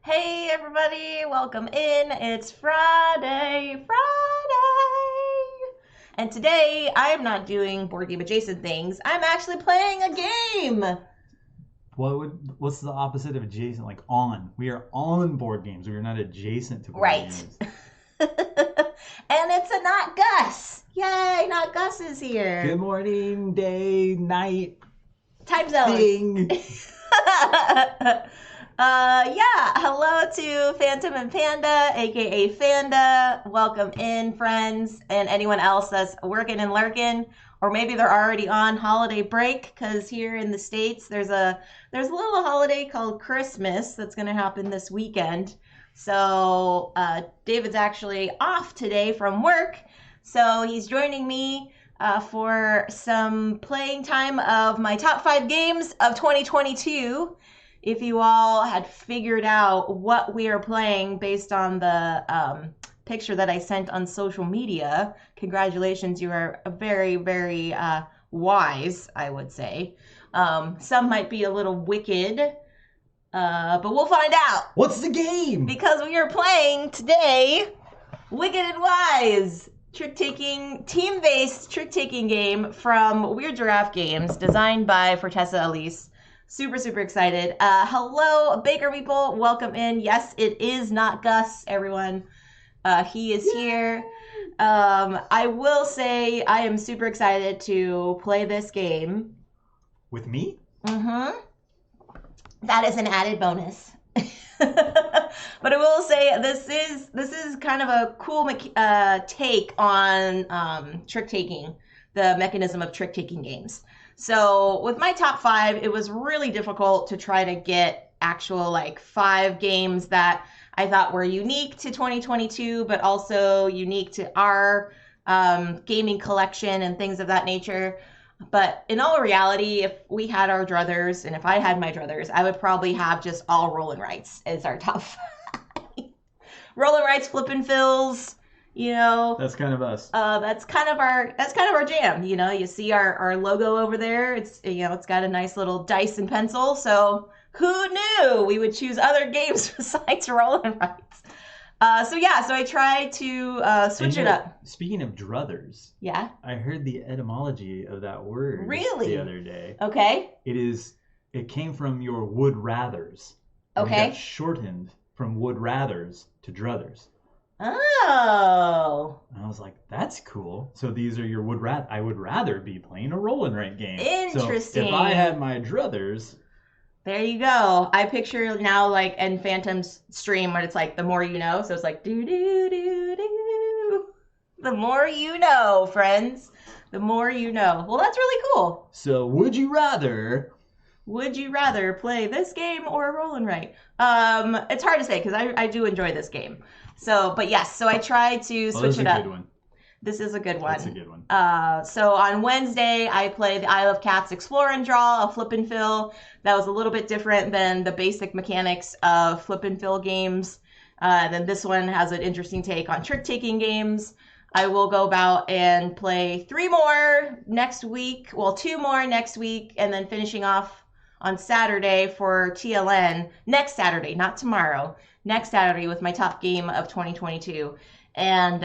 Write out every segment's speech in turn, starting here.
Hey everybody, welcome in. It's Friday. And today I am not doing board game adjacent things. I'm actually playing a game. What's the opposite of adjacent? Like on. We are on board games. We are not adjacent to board Right. games. And it's a Not Gus. Yay, Not Gus is here. Good morning, day, night, Time zone. thing. Hello to Phantom and Panda, aka Fanda. Welcome in, friends, and anyone else that's working and lurking, or maybe they're already on holiday break. Because here in the States, there's a little holiday called Christmas that's going to happen this weekend. So David's actually off today from work, so he's joining me for some playing time of my top 5 games of 2022. If you all had figured out what we are playing based on the picture that I sent on social media, congratulations, you are very, very wise, I would say. Some might be a little wicked, but we'll find out. What's the game? Because we are playing today Wicked and Wise, trick-taking, team-based trick-taking game from Weird Giraffe Games, designed by Fertessa Allyse. Super, super excited. Hello, Baker people. Welcome in. Yes, it is not Gus, everyone. He is here. I will say I am super excited to play this game. With me? Mm-hmm. That is an added bonus. But I will say this is kind of a cool take on trick-taking, the mechanism of trick-taking games. So with my top 5, it was really difficult to try to get actual 5 games that I thought were unique to 2022, but also unique to our gaming collection and things of that nature. But in all reality, if we had our druthers, and if I had my druthers, I would probably have just all roll and rights as our top 5. Roll and rights, flip and fills. That's kind of us. That's kind of our jam. You see our logo over there. It's got a nice little dice and pencil. So who knew we would choose other games besides roll and rights? So I tried to switch it up. Speaking of druthers, Yeah. I heard the etymology of that word Really? the other day. Okay. It came from your would rathers. Okay. It got shortened from would rathers to druthers. Oh. And I was like, that's cool. So these are your I would rather be playing a roll and write game. Interesting. So if I had my druthers. There you go. I picture now in Phantom's stream when it's the more you know. So it's do do do do. The more you know, friends. The more you know. Well, that's really cool. So would you rather play this game or a roll and write? It's hard to say because I do enjoy this game. So, but yes, so I tried to switch it up. This is a good one. That's a good one. So on Wednesday, I played the Isle of Cats Explore and Draw, a flip and fill. That was a little bit different than the basic mechanics of flip and fill games. Then this one has an interesting take on trick-taking games. I will go about and play 3 more next week. Well, 2 more next week, and then finishing off on Saturday for TLN. Next Saturday, not tomorrow. Next Saturday with my top game of 2022. And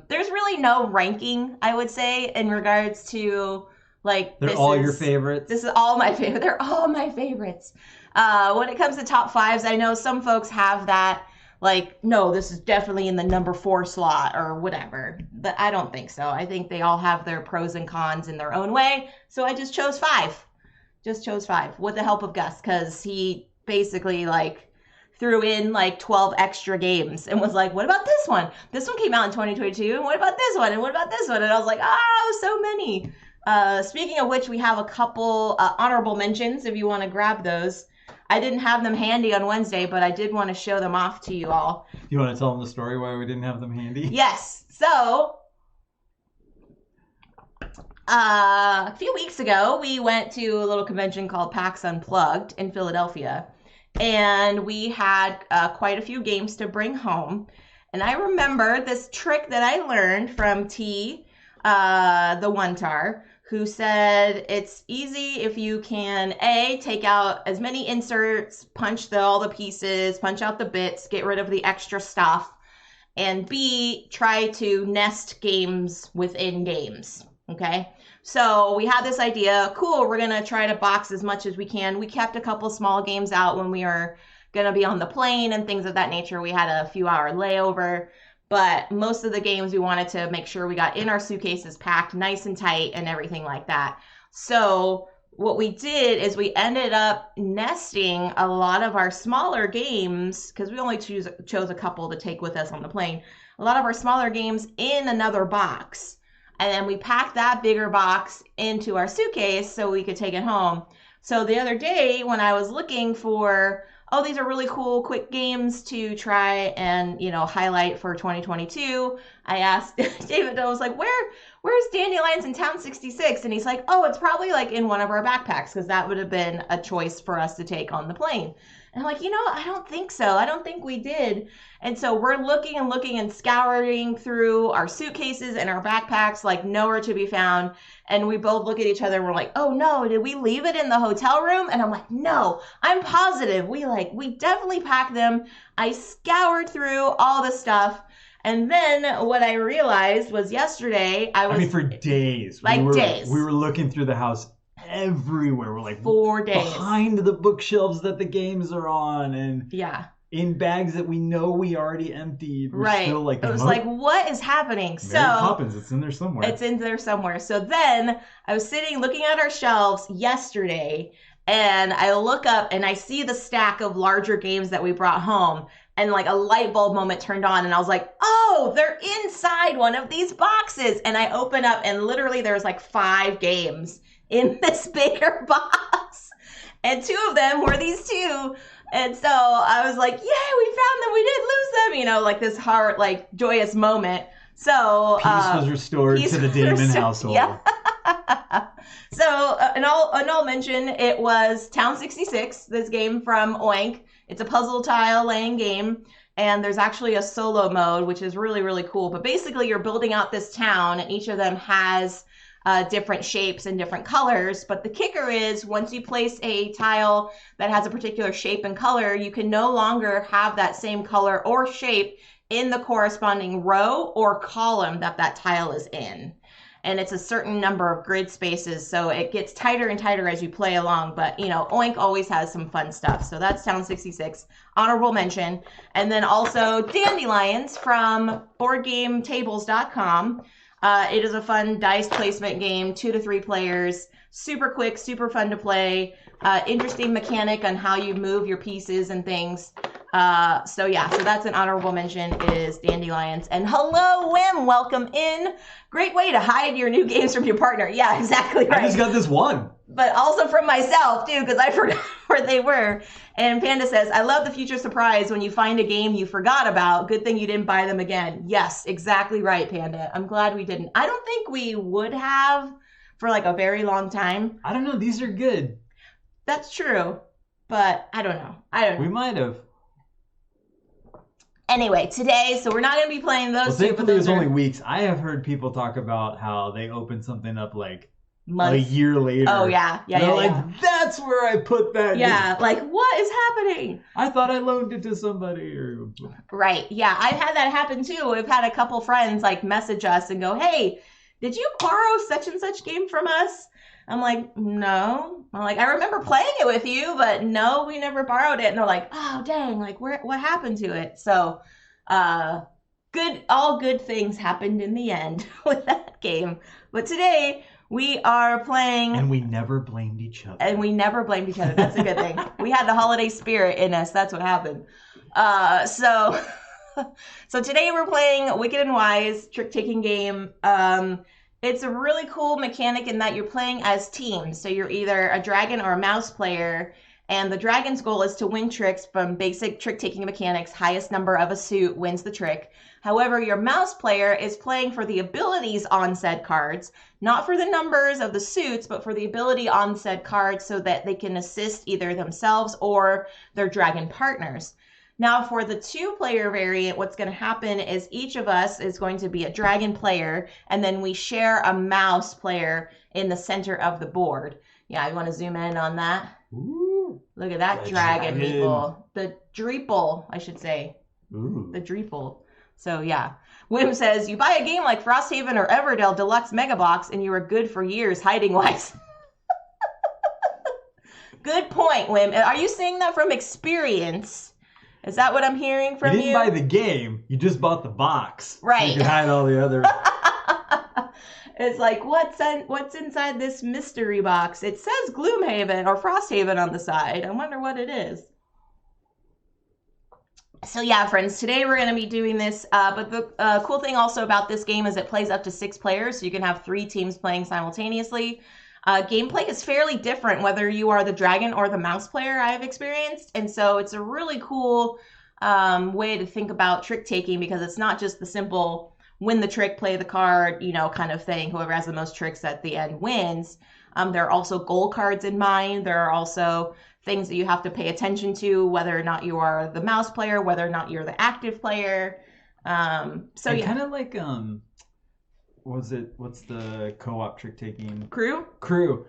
there's really no ranking, I would say, in regards to They're all your favorites. This is all my favorite. They're all my favorites. When it comes to top 5s, I know some folks have that no, this is definitely in the number 4 slot or whatever. But I don't think so. I think they all have their pros and cons in their own way. So I just chose 5. With the help of Gus, because he basically threw in 12 extra games and was what about this one? This one came out in 2022, and what about this one? And what about this one? And I was so many. Speaking of which, we have a couple honorable mentions if you want to grab those. I didn't have them handy on Wednesday, but I did want to show them off to you all. You want to tell them the story why we didn't have them handy? Yes. So a few weeks ago, we went to a little convention called PAX Unplugged in Philadelphia. And we had quite a few games to bring home. And I remember this trick that I learned from T, the one-tar, who said it's easy if you can take out as many inserts, punch all the pieces, punch out the bits, get rid of the extra stuff, and B, try to nest games within games. Okay, so we had this idea. Cool, we're gonna try to box as much as we can. We kept a couple small games out when we were gonna be on the plane and things of that nature. We had a few hour layover, but most of the games we wanted to make sure we got in our suitcases packed nice and tight and everything like that. So what we did is we ended up nesting a lot of our smaller games, because we only chose a couple to take with us on the plane, a lot of our smaller games in another box. And then we packed that bigger box into our suitcase so we could take it home. So the other day when I was looking for, these are really cool, quick games to try and, highlight for 2022, I asked David, I was like, where's Dandelions in Town 66? And he's like, it's probably like in one of our backpacks, because that would have been a choice for us to take on the plane. And I'm like, I don't think so. I don't think we did. And so we're looking and scouring through our suitcases and our backpacks, like nowhere to be found. And we both look at each other and we're like, oh no, did we leave it in the hotel room? And I'm like, no, I'm positive. We definitely packed them. I scoured through all the stuff. And then what I realized was yesterday, for days. Days. We were looking through the house everywhere. We're like 4 days. Behind the bookshelves that the games are on, and in bags that we know we already emptied. We're still like, it was like, what is happening? Mary Poppins, it's in there somewhere. It's in there somewhere. So then I was sitting looking at our shelves yesterday, and I look up and I see the stack of larger games that we brought home. And like a light bulb moment turned on, and I was like, they're inside one of these boxes. And I open up, and literally there's like 5 games in this bigger box. And 2 of them were these 2. And so I was like, yay, we found them. We didn't lose them. Like this heart, like joyous moment. So peace was restored to the Damon household. Yeah. So, and I'll mention, it was Town 66, this game from Oink. It's a puzzle tile laying game, and there's actually a solo mode, which is really, really cool. But basically, you're building out this town, and each of them has different shapes and different colors. But the kicker is, once you place a tile that has a particular shape and color, you can no longer have that same color or shape in the corresponding row or column that tile is in. And it's a certain number of grid spaces, so it gets tighter and tighter as you play along. But, Oink always has some fun stuff. So that's Town 66, honorable mention. And then also Dandelions from BoardGameTables.com. It is a fun dice placement game, 2 to 3 players, super quick, super fun to play, interesting mechanic on how you move your pieces and things. So that's an honorable mention, is Dandelions. And hello, Wim, welcome in. Great way to hide your new games from your partner. Yeah, exactly right. I just got this one. But also from myself, too, because I forgot where they were. And Panda says, I love the future surprise when you find a game you forgot about. Good thing you didn't buy them again. Yes, exactly right, Panda. I'm glad we didn't. I don't think we would have for like a very long time. I don't know. These are good. That's true. But I don't know. We might have. Anyway, today, so we're not going to be playing those. Well, thankfully, it was only weeks. I have heard people talk about how they opened something up like months. A year later. Oh, yeah. That's where I put that. Yeah, like, what is happening? I thought I loaned it to somebody. Right, yeah. I've had that happen, too. We've had a couple friends, message us and go, hey, did you borrow such and such game from us? I'm like, no. I'm like, I remember playing it with you, but no, we never borrowed it. And they're like, oh, dang, what happened to it? So, all good things happened in the end with that game. But today, we are playing... And we never blamed each other. That's a good thing. We had the holiday spirit in us. That's what happened. So today we're playing Wicked and Wise, trick-taking game. It's a really cool mechanic in that you're playing as teams. So you're either a dragon or a mouse player, and the dragon's goal is to win tricks from basic trick-taking mechanics. Highest number of a suit wins the trick. However, your mouse player is playing for the abilities on said cards, not for the numbers of the suits, but for the ability on said cards so that they can assist either themselves or their dragon partners. Now for the 2-player variant, what's going to happen is each of us is going to be a dragon player, and then we share a mouse player in the center of the board. Yeah, you want to zoom in on that? Ooh. Look at that dragon, people. The Dreeple, I should say. Ooh. The Dreeple. So yeah. Wim says, you buy a game like Frosthaven or Everdell Deluxe Mega Box and you are good for years hiding-wise. Good point, Wim. Are you saying that from experience? Is that what I'm hearing from you? You didn't buy the game. You just bought the box. Right. So you can hide all the other... It's like, what's inside this mystery box? It says Gloomhaven or Frosthaven on the side. I wonder what it is. So yeah, friends, today we're going to be doing this. But the cool thing also about this game is it plays up to 6 players. So you can have 3 teams playing simultaneously. Gameplay is fairly different whether you are the dragon or the mouse player, I've experienced. And so it's a really cool way to think about trick taking, because it's not just the simple win the trick, play the card, you know, kind of thing. Whoever has the most tricks at the end wins. There are also goal cards in mind. There are also things that you have to pay attention to, whether or not you are the mouse player, whether or not you're the active player. So yeah, kind of like what's the co-op trick taking? Crew.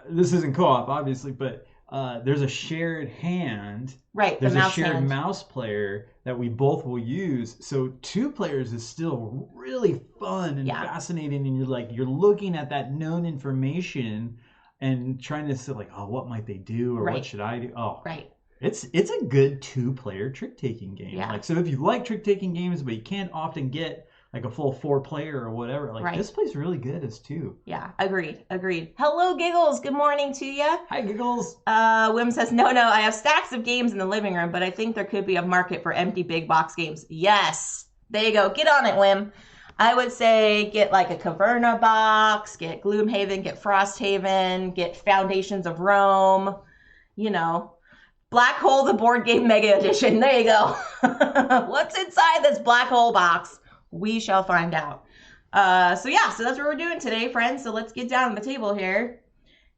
This isn't co-op, obviously, but there's a shared hand. Right. There's a shared mouse player that we both will use. So 2 players is still really fun and fascinating, and you're looking at that known information and trying to say like, oh, what might they do, or what should I do? Oh, right. It's a good 2-player trick taking game. Yeah. Like, so if you like trick taking games, but you can't often get like a full 4-player or whatever, like this plays really good as 2. Yeah, agreed. Hello, Giggles. Good morning to you. Hi, Giggles. Wim says, no, I have stacks of games in the living room, but I think there could be a market for empty big box games. Yes. There you go. Get on it, Wim. I would say get like a Caverna box, get Gloomhaven, get Frosthaven, get Foundations of Rome, you know. Black Hole, the board game mega edition. There you go. What's inside this black hole box? We shall find out. So that's what we're doing today, friends. So let's get down to the table here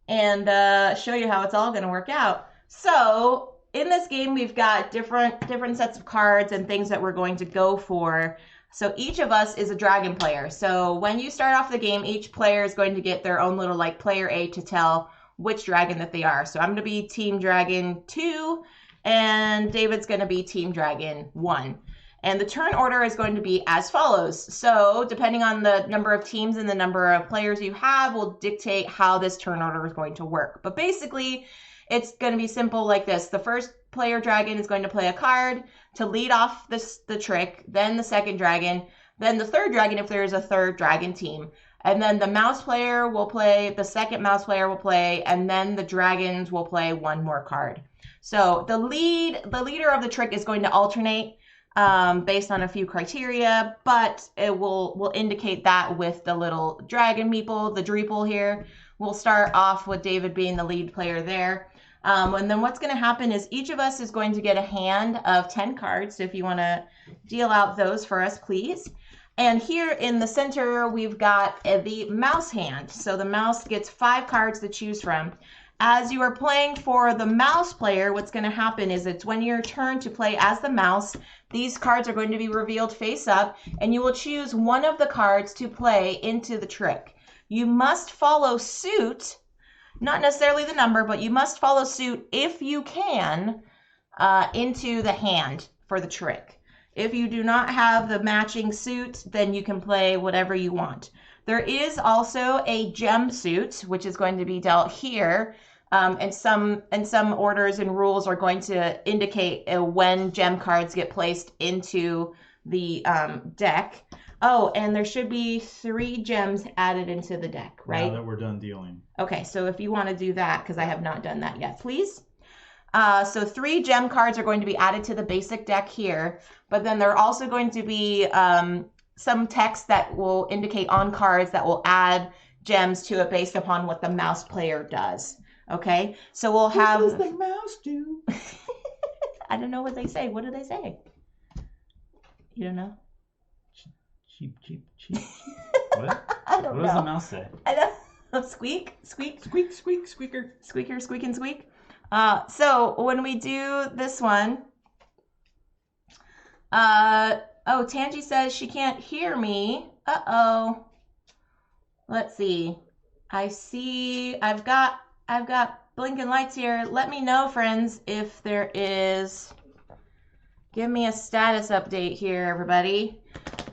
and show you how it's all going to work out. So in this game, we've got different sets of cards and things that we're going to go for. So each of us is a dragon player. So when you start off the game, each player is going to get their own little like player A to tell which dragon that they are. So I'm going to be Team Dragon 2 and David's going to be Team Dragon 1. And the turn order is going to be as follows. So depending on the number of teams and the number of players you have will dictate how this turn order is going to work. But basically, it's going to be simple like this. The first player dragon is going to play a card to lead off the trick, then the second dragon, then the third dragon if there is a third dragon team. And then the mouse player will play, the second mouse player will play, and then the dragons will play one more card. So the leader of the trick is going to alternate based on a few criteria, but it will indicate that with the little dragon meeple, the Dreeple here. We'll start off with David being the lead player there. And then what's going to happen is each of us is going to get a hand of 10 cards. So if you want to deal out those for us, please. And here in the center, we've got the mouse hand. So the mouse gets 5 cards to choose from. As you are playing for the mouse player, what's going to happen is it's when your turn to play as the mouse, these cards are going to be revealed face up, and you will choose one of the cards to play into the trick. You must follow suit, not necessarily the number, but you must follow suit if you can into the hand for the trick. If you do not have the matching suit, then you can play whatever you want. There is also a gem suit, which is going to be dealt here. And some orders and rules are going to indicate when gem cards get placed into the deck. Oh, and there should be 3 gems added into the deck, right? Now that we're done dealing. Okay, so if you want to do that, because I have not done that yet, please. So 3 gem cards are going to be added to the basic deck here, but then there are also going to be some text that will indicate on cards that will add gems to it based upon what the mouse player does. Okay, so we'll have... What does the mouse do? I don't know what they say. What do they say? You don't know? Cheep. What? I don't know. What does the mouse say? I don't... Squeak. Squeaker. Squeaker, squeak and squeak. So when we do this one, Oh, Tangi says she can't hear me. Uh-oh. Let's see. I've got blinking lights here. Let me know, friends, if there is. Give me a status update here, everybody.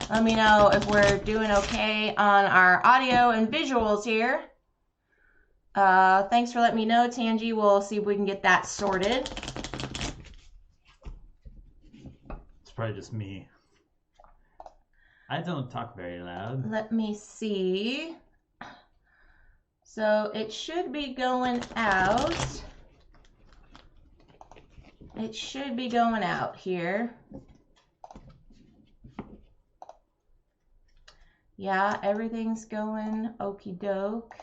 Let me know if we're doing okay on our audio and visuals here. Thanks for letting me know, Tangi. We'll see if we can get that sorted. It's probably just me. I don't talk very loud. Let me see. So it should be going out. It should be going out here. Yeah, everything's going okie doke.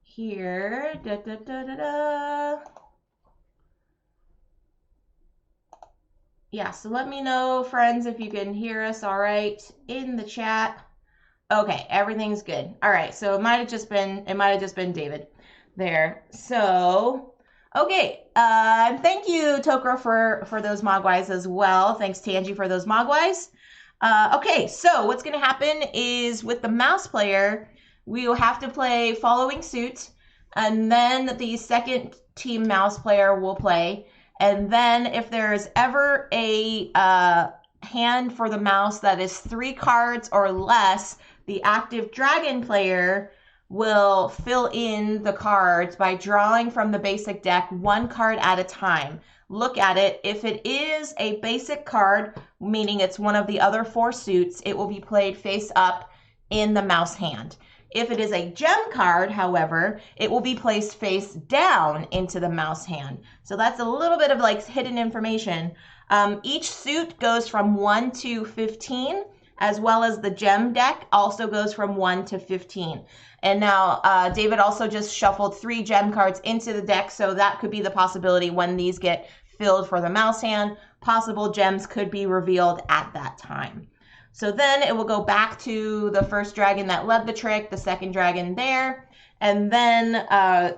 Here. Da, da, da, da, da. Yeah, so let me know, friends, if you can hear us all right in the chat. Okay, everything's good. All right, so it might have just been David there. So, okay, thank you, Tokra, for those mogwais as well. Thanks, Tangi, for those mogwais. Okay, so what's going to happen is with the mouse player, we will have to play following suit, and then the second team mouse player will play. And then if there's ever a hand for the mouse that is 3 cards or less, the active dragon player will fill in the cards by drawing from the basic deck 1 card at a time. Look at it. If it is a basic card, meaning it's one of the other 4 suits, it will be played face up in the mouse hand. If it is a gem card, however, it will be placed face down into the mouse hand. So that's a little bit of like hidden information. Each suit goes from 1 to 15, as well as the gem deck also goes from 1 to 15. And now David also just shuffled 3 gem cards into the deck, so that could be the possibility when these get filled for the mouse hand. Possible gems could be revealed at that time. So then it will go back to the first dragon that led the trick, the second dragon there, and then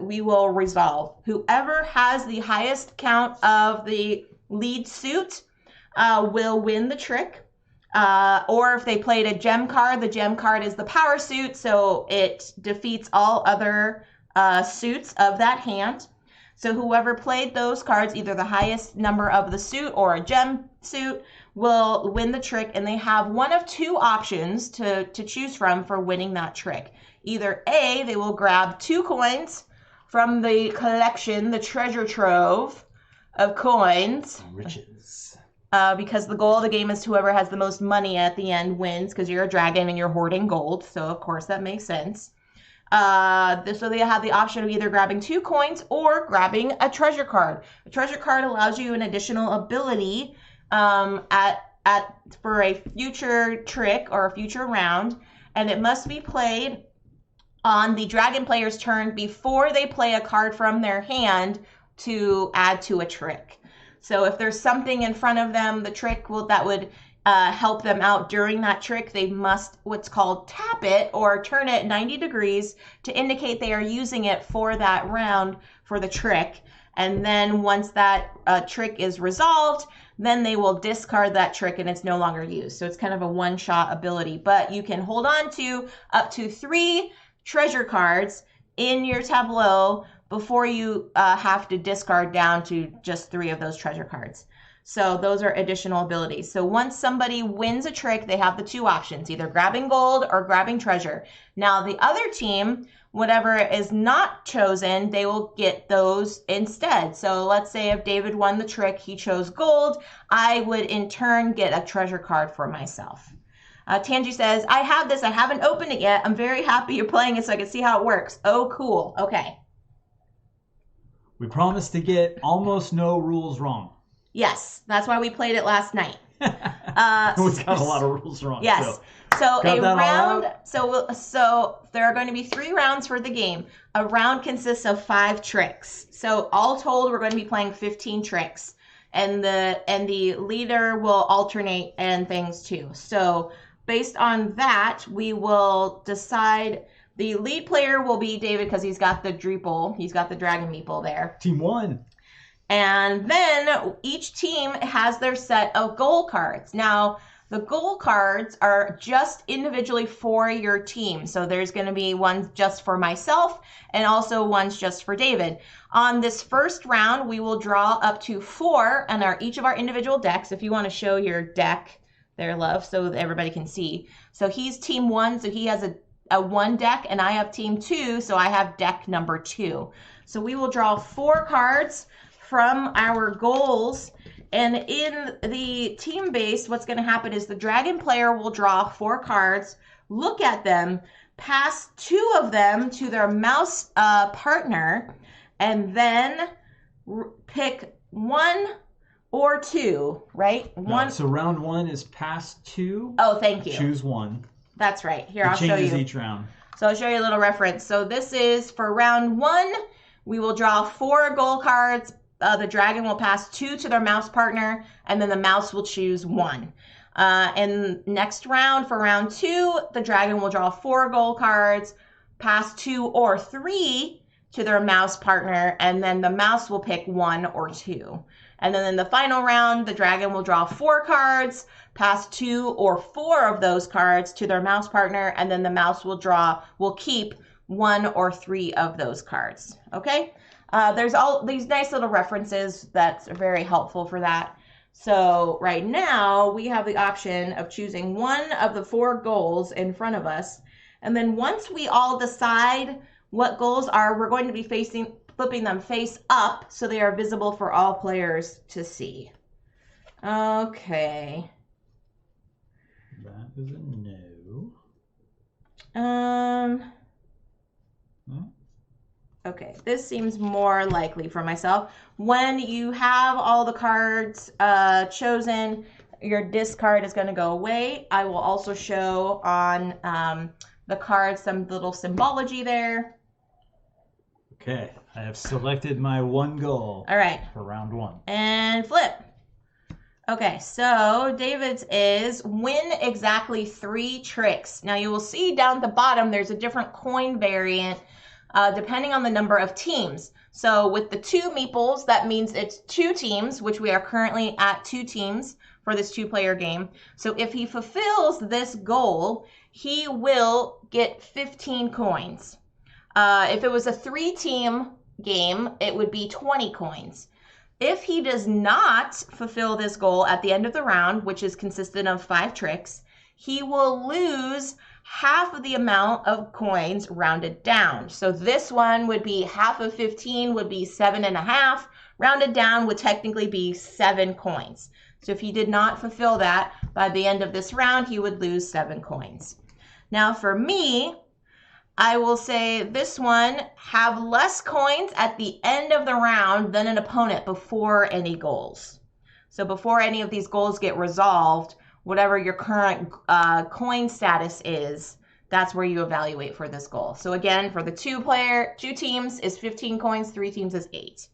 we will resolve. Whoever has the highest count of the lead suit will win the trick. Or if they played a gem card, the gem card is the power suit, so it defeats all other suits of that hand. So whoever played those cards, either the highest number of the suit or a gem suit, will win the trick, and they have one of 2 options to choose from for winning that trick. Either A, they will grab 2 coins from the collection, the treasure trove of coins. Riches. Because the goal of the game is whoever has the most money at the end wins, because you're a dragon and you're hoarding gold, so of course that makes sense. So they have the option of either grabbing 2 coins or grabbing a treasure card. A treasure card allows you an additional ability for a future trick or a future round, and it must be played on the dragon player's turn before they play a card from their hand to add to a trick. So if there's something in front of them, the trick that would help them out during that trick, they must what's called tap it or turn it 90 degrees to indicate they are using it for that round for the trick. And then once that trick is resolved, then they will discard that trick and it's no longer used. So it's kind of a one-shot ability, but you can hold on to up to 3 treasure cards in your tableau before you have to discard down to just 3 of those treasure cards. So those are additional abilities. So once somebody wins a trick, they have the 2 options, either grabbing gold or grabbing treasure. Now the other team, whatever is not chosen, they will get those instead. So let's say if David won the trick, he chose gold, I would in turn get a treasure card for myself. Tangi says, I have this, I haven't opened it yet. I'm very happy you're playing it so I can see how it works. Oh, cool. Okay. We promised to get almost no rules wrong. Yes, that's why we played it last night. We got a lot of rules wrong. Yes. So a round. So there are going to be 3 rounds for the game. A round consists of 5 tricks. So all told, we're going to be playing 15 tricks, and the leader will alternate and things too. So based on that, we will decide. The lead player will be David because he's got the Dreeple. He's got the Dragon Meeple there. Team 1. And then each team has their set of goal cards. Now, the goal cards are just individually for your team. So there's going to be one just for myself and also one's just for David. On this first round, we will draw up to 4 on each of our individual decks. If you want to show your deck there, love, so that everybody can see. So he's team 1, so he has a 1 deck, and I have team 2, so I have deck number 2. So we will draw 4 cards from our goals. And in the team base, what's going to happen is the dragon player will draw 4 cards, look at them, pass 2 of them to their mouse partner, and then pick 1 or 2, right? So round 1 is pass 2. Oh, thank you. Choose 1. That's right. Here, I'll show you. It changes each round. So I'll show you a little reference. So this is for round 1. We will draw 4 goal cards. The dragon will pass 2 to their mouse partner, and then the mouse will choose 1. And next round, for round 2, the dragon will draw 4 goal cards, pass 2 or 3 to their mouse partner, and then the mouse will pick 1 or 2. And then in the final round, the dragon will draw 4 cards, pass 2 or 4 of those cards to their mouse partner, and then the mouse will keep 1 or 3 of those cards. Okay? There's all these nice little references that's very helpful for that. So right now we have the option of choosing one of the 4 goals in front of us. And then once we all decide what goals are, we're going to be flipping them face up so they are visible for all players to see. Okay. That is a no. Okay, this seems more likely for myself. When you have all the cards chosen, your discard is going to go away. I will also show on the cards some little symbology there. Okay, I have selected my 1 goal. All right. For round 1. And flip. Okay, so David's is win exactly 3 tricks. Now you will see down at the bottom there's a different coin variant depending on the number of teams. So with the 2 meeples, that means it's 2 teams, which we are currently at 2 teams for this 2-player game. So if he fulfills this goal, he will get 15 coins. If it was a 3-team game, it would be 20 coins. If he does not fulfill this goal at the end of the round, which is consistent of 5 tricks, he will lose half of the amount of coins rounded down. So this one would be half of 15 would be 7.5. Rounded down would technically be 7 coins. So if he did not fulfill that by the end of this round, he would lose 7 coins. Now for me, I will say this one, have less coins at the end of the round than an opponent before any goals. So before any of these goals get resolved, whatever your current coin status is, that's where you evaluate for this goal. So again, for the 2 teams is 15 coins, 3 teams is 8.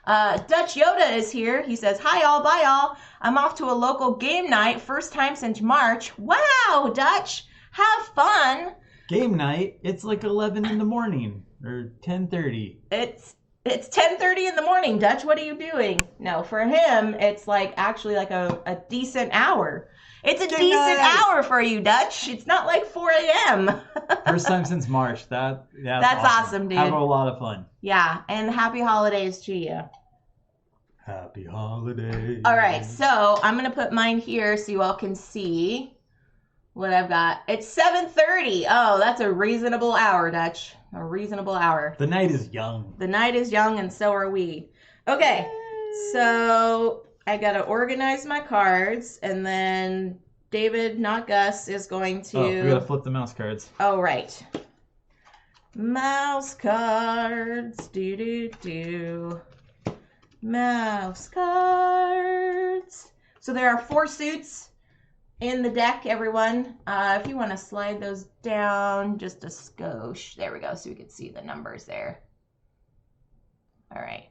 Dutch Yoda is here. He says, hi all, bye all. I'm off to a local game night, first time since March. Wow, Dutch, have fun. Game night, it's like 11 in the morning or 10:30. It's 10:30 in the morning, Dutch. What are you doing? No, for him, it's like actually like a decent hour. It's a decent hour for you, Dutch. It's not like 4 a.m. First time since March. That's awesome, dude. Have a lot of fun. Yeah, and happy holidays to you. Happy holidays. All right, so I'm going to put mine here so you all can see what I've got. It's 7:30. Oh, that's a reasonable hour, Dutch. A reasonable hour. The night is young. The night is young, and so are we. Okay, so I got to organize my cards, and then David, not Gus, is going to... Oh, we got to flip the mouse cards. Oh, right. Mouse cards. Do-do-do. Mouse cards. So there are 4 suits in the deck, everyone. If you want to slide those down just a skosh. There we go, so we can see the numbers there. All right.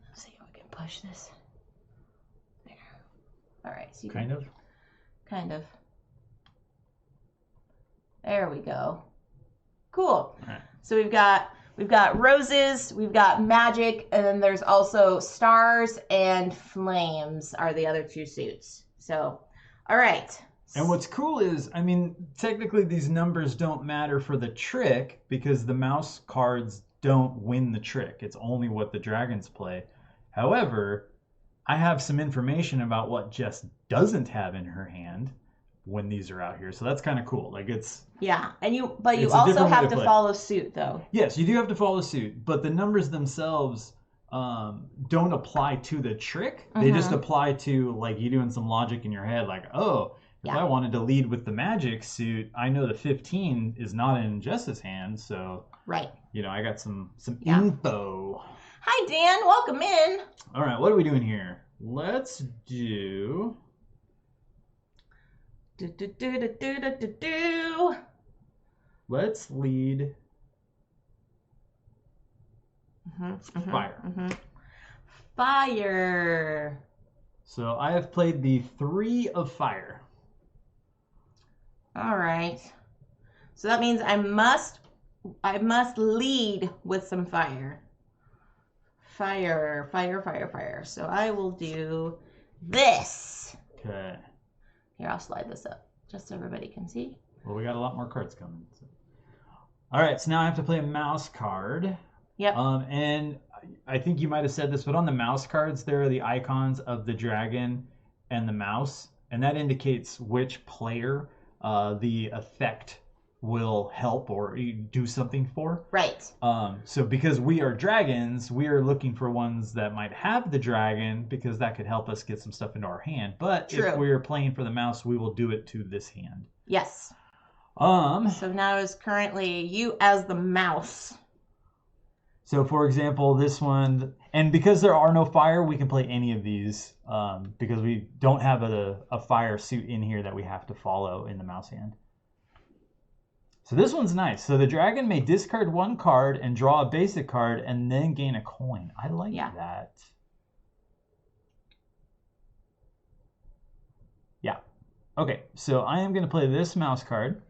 Let's see if we can push this. There. All right. So you kind of? Kind of. There we go. Cool. Right. So we've got We've got roses, we've got magic, and then there's also stars and flames are the other 2 suits. So, all right. And what's cool is, I mean, technically these numbers don't matter for the trick because the mouse cards don't win the trick. It's only what the dragons play. However, I have some information about what Jess doesn't have in her hand when these are out here. So that's kind of cool. Like it's and you also have to follow suit though. Yes, you do have to follow suit, but the numbers themselves don't apply to the trick. They just apply to like you doing some logic in your head like, "Oh, if I wanted to lead with the magic suit, I know the 15 is not in Jess's hand, so you know, I got some info." Hi Dan, welcome in. All right, what are we doing here? Let's do Let's lead fire. Fire. So I have played the 3 of fire. All right. So that means I must lead with some fire. Fire, fire, fire, fire. So I will do this. Okay. Here, I'll slide this up just so everybody can see. Well, we got a lot more cards coming. So. All right, so now I have to play a mouse card. Yep. And I think you might have said this, but on the mouse cards, there are the icons of the dragon and the mouse, and that indicates which player the effect will help or do something for. Right. So because we are dragons, we are looking for ones that might have the dragon because that could help us get some stuff into our hand. But if we're playing for the mouse, we will do it to this hand. Yes. So now is currently you as the mouse. So for example, this one, and because there are no fire, we can play any of these because we don't have a fire suit in here that we have to follow in the mouse hand. So this one's nice. So the dragon may discard 1 card and draw a basic card and then gain a coin. I like that. Yeah. Okay, so I am going to play this mouse card.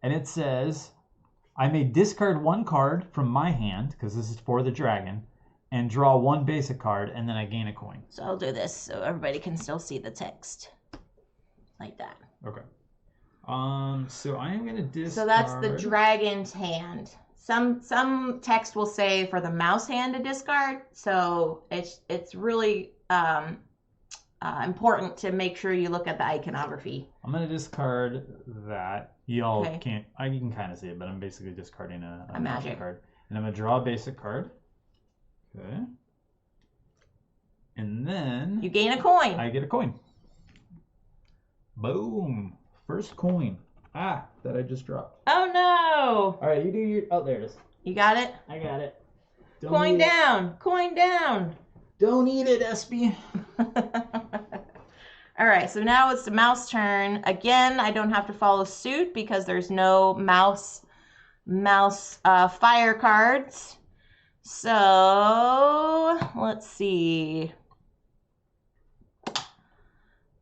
And it says, I may discard 1 card from my hand, because this is for the dragon, and draw 1 basic card, and then I gain a coin. So I'll do this so everybody can still see the text. Like that. Okay. So I am going to discard... So that's the dragon's hand. Some text will say for the mouse hand to discard, so it's really important to make sure you look at the iconography. I'm going to discard that. Y'all can't... You can kind of see it, but I'm basically discarding a magic card. And I'm going to draw a basic card. Okay. And then... You gain a coin. I get a coin. Boom. First coin. That I just dropped. Oh no! All right, you do your... Oh, there it is. You got it? I got it. Coin down! Coin down! Don't eat it, Espy. All right, so now it's the mouse turn. Again, I don't have to follow suit because there's no mouse fire cards. So let's see.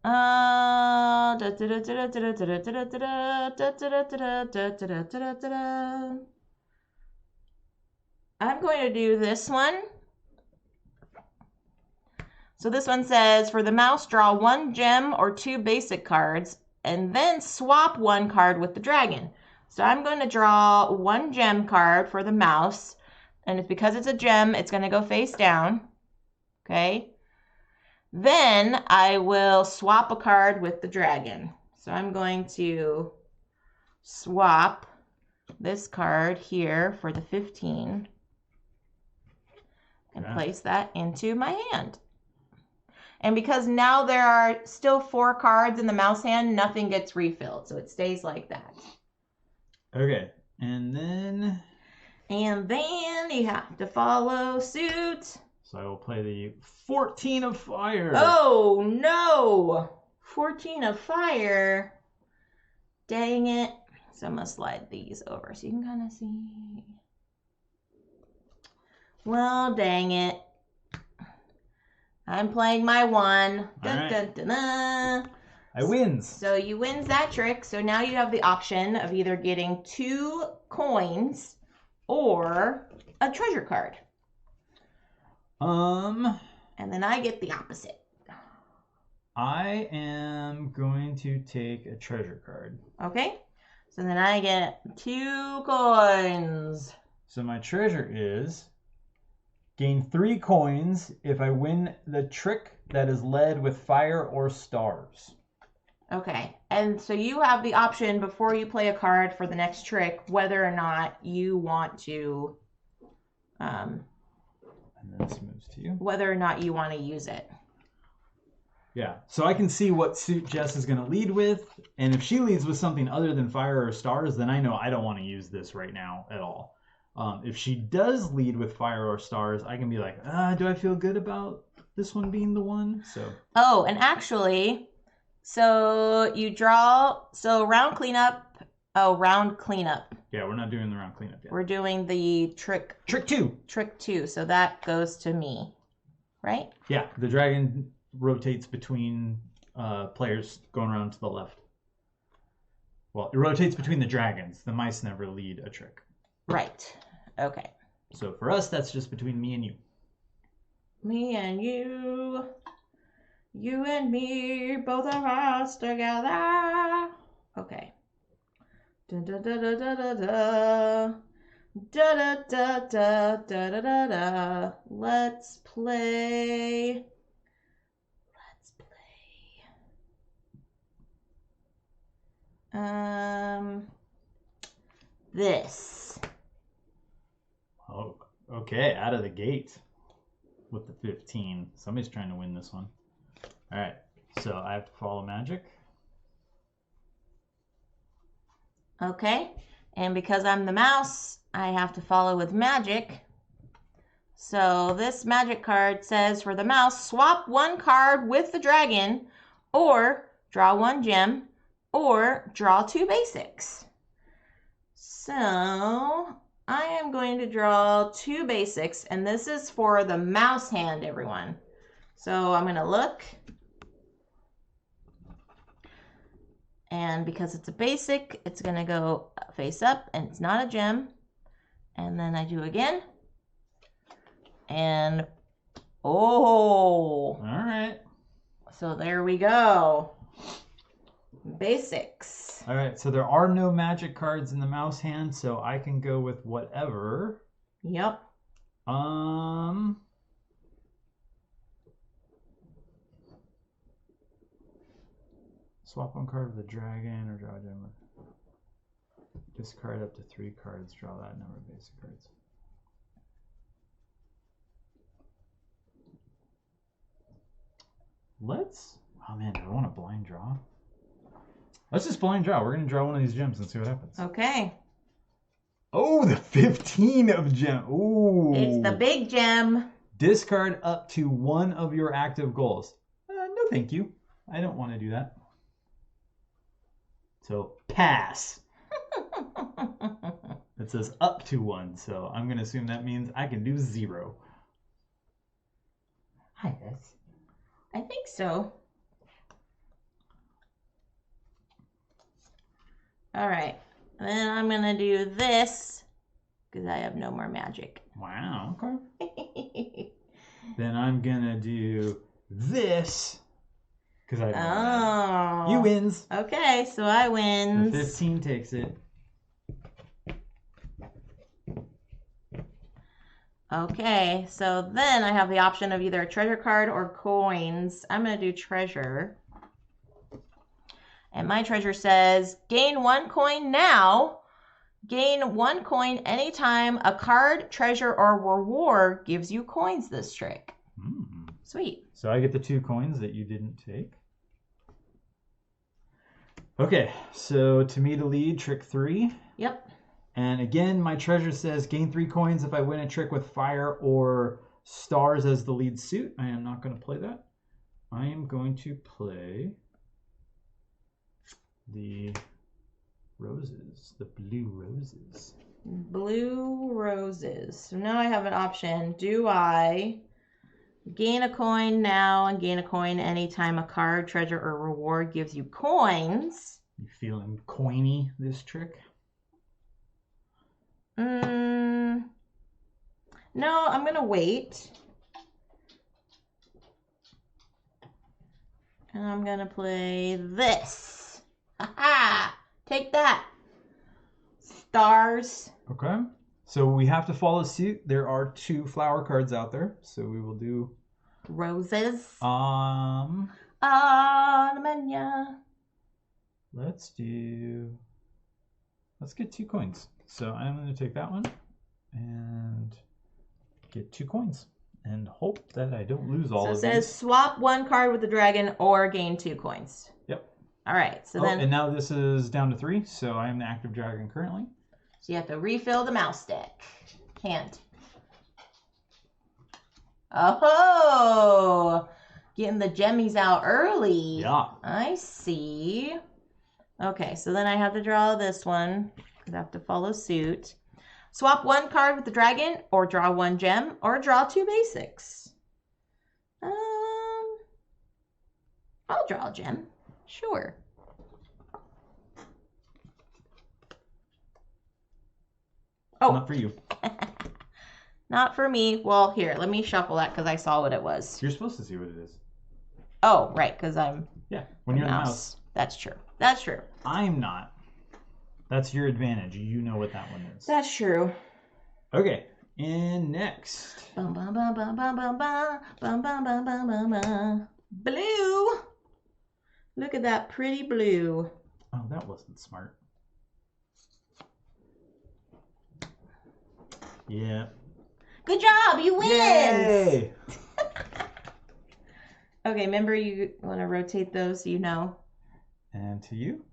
I'm going to do this one. So this one says, for the mouse, draw 1 gem or 2 basic cards, and then swap 1 card with the dragon. So I'm going to draw 1 gem card for the mouse, and it's because it's a gem, it's going to go face down. Okay. Then I will swap a card with the dragon. So I'm going to swap this card here for the 15 and place that into my hand. And because now there are still 4 cards in the mouse hand, nothing gets refilled. So it stays like that. Okay. And then you have to follow suit. So I will play the 14 of fire. Oh, no. 14 of fire. Dang it. So I'm going to slide these over so you can kind of see. Well, dang it. I'm playing my 1. Dun, dun, dun, dun. I wins. So you wins that trick. So now you have the option of either getting 2 coins or a treasure card. And then I get the opposite. I am going to take a treasure card. Okay. So then I get 2 coins. So my treasure is gain 3 coins if I win the trick that is led with fire or stars. Okay. And so you have the option before you play a card for the next trick whether or not you want to and then this moves to you. Whether or not you want to use it. Yeah. So I can see what suit Jess is going to lead with, and if she leads with something other than fire or stars, then I know I don't want to use this right now at all. If she does lead with fire or stars, I can be like, do I feel good about this one being the one? So. Oh, and actually, so you draw, so round cleanup. Oh, round cleanup. Yeah, we're not doing the round cleanup yet. We're doing the trick. Trick 2. Trick 2. So that goes to me, right? Yeah, the dragon rotates between players going around to the left. Well, it rotates between the dragons. The mice never lead a trick. Right. Okay. So for us, that's just between me and you. Me and you. You and me, both of us together. Okay. Da da da da da da da. Da da da da da da da da. Let's play. This. Oh, okay, out of the gate with the 15. Somebody's trying to win this one. All right, so I have to follow magic. Okay, and because I'm the mouse, I have to follow with magic. So this magic card says for the mouse, swap 1 card with the dragon, or draw 1 gem, or draw 2 basics. So I am going to draw 2 basics, and this is for the mouse hand, everyone. So I'm going to look. And because it's a basic, it's going to go face up, and it's not a gem. And then I do again. And, oh. All right. So there we go. Basics. All right, so there are no magic cards in the mouse hand, so I can go with whatever. Yep. Swap 1 card with the dragon or draw a gem. Discard up to 3 cards, draw that number of basic cards. Oh man, do I want a blind draw? Let's just blind draw. We're going to draw one of these gems and see what happens. Okay. Oh, the 15 of gem. Ooh. It's the big gem. Discard up to 1 of your active goals. No, thank you. I don't want to do that. So, pass. It says up to 1, so I'm going to assume that means I can do 0. Hi, Jess. I think so. All right. Then I'm going to do this because I have no more magic. Wow, okay. Then I'm going to do this because I have no magic. You wins. Okay, so I wins. The 15 takes it. Okay, so then I have the option of either a treasure card or coins. I'm going to do treasure. And my treasure says, gain 1 coin now. Gain 1 coin anytime a card, treasure, or reward gives you coins this trick. Sweet. So I get the 2 coins that you didn't take. Okay, so to me to lead, trick 3. Yep. And again, my treasure says gain 3 coins if I win a trick with fire or stars as the lead suit. I am not going to play that. I am going to play the roses, the blue roses. Blue roses. So now I have an option. Do I gain a coin now and gain a coin anytime a card, treasure, or reward gives you coins? You feeling coiny this trick? No, I'm going to wait. And I'm going to play this. Ha-ha! Take that. Stars. Okay. So we have to follow suit. There are 2 flower cards out there. So we will do... Roses. Let's get 2 coins. So I'm going to take that one and get 2 coins and hope that I don't lose all of these. So it says swap 1 card with the dragon or gain 2 coins. Yep. All right. So then. And now this is down to 3. So I am the active dragon currently. So you have to refill the mouse stick. Can't. Oh, getting the jemmies out early. Yeah. I see. Okay, so then I have to draw this one. I have to follow suit. Swap 1 card with the dragon, or draw 1 gem, or draw 2 basics. I'll draw a gem. Sure. Oh. Not for you. Not for me. Well, here, let me shuffle that because I saw what it was. You're supposed to see what it is. Oh, right, because I'm... Yeah, when you're the mouse. That's true. That's true. I'm not. That's your advantage. You know what that one is. That's true. Okay, and next. Bum, bum, bum, bum, bum, bum, bum, bum, bum, bum, bum, bum, bum. Blue. Look at that pretty blue. Oh, that wasn't smart. Yeah. Good job. You win. Yay! Okay, remember you want to rotate those so you know. And to you.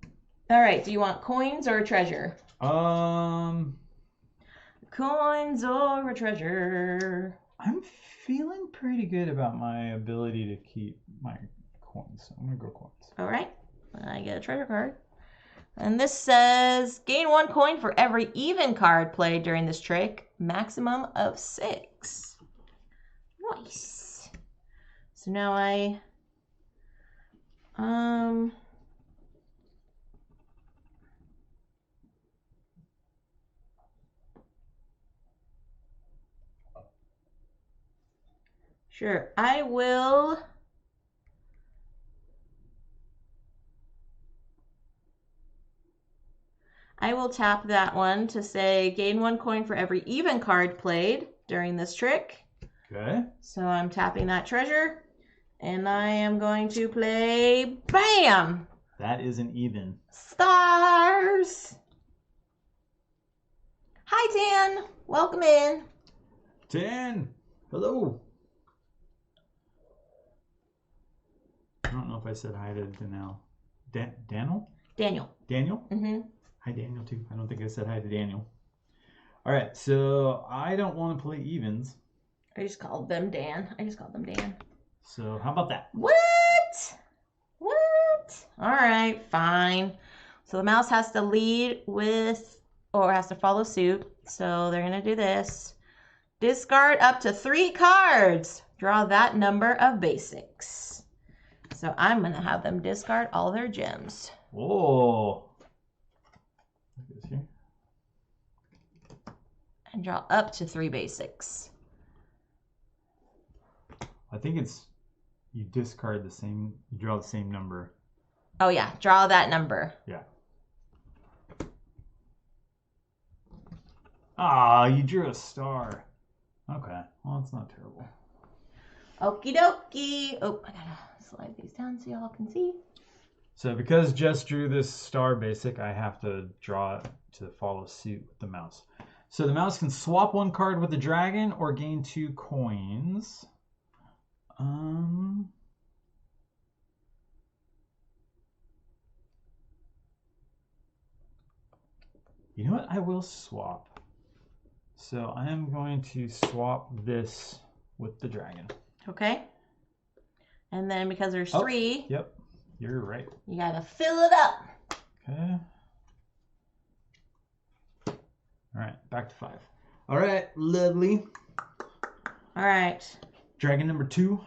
All right. Do you want coins or a treasure? Coins or a treasure? I'm feeling pretty good about my ability to keep my coins. So I'm going to go coins. All right. I get a treasure card. And this says, gain 1 coin for every even card played during this trick. Maximum of 6. Nice. So now I... Sure, I will... tap that one to say gain 1 coin for every even card played during this trick. Okay. So I'm tapping that treasure and I am going to play BAM! That is an even. Stars! Hi, Tan. Welcome in. Tan, hello. I don't know if I said hi to Danielle. Daniel? Daniel. Daniel? Mm-hmm. Hi, Daniel, too. I don't think I said hi to Daniel. All right, so I don't want to play evens. I just called them Dan. So how about that? What? All right, fine. So the mouse has to lead with, or has to follow suit. So they're going to do this. Discard up to 3 cards. Draw that number of basics. So I'm going to have them discard all their gems. Whoa. Look at this here. And draw up to 3 basics. I think it's, you discard the same, you draw the same number. Oh yeah, draw that number. Yeah. Ah, you drew a star. Okay, well, it's not terrible. Okie dokie. Oh, I gotta slide these down so y'all can see. So because Jess drew this star basic, I have to draw it to follow suit with the mouse. So the mouse can swap 1 card with the dragon or gain 2 coins. You know what? I will swap. So I am going to swap this with the dragon. Okay. And then because there's 3. Yep. You're right. You gotta fill it up. Okay. All right. Back to 5. All right. Lovely. All right. Dragon number 2.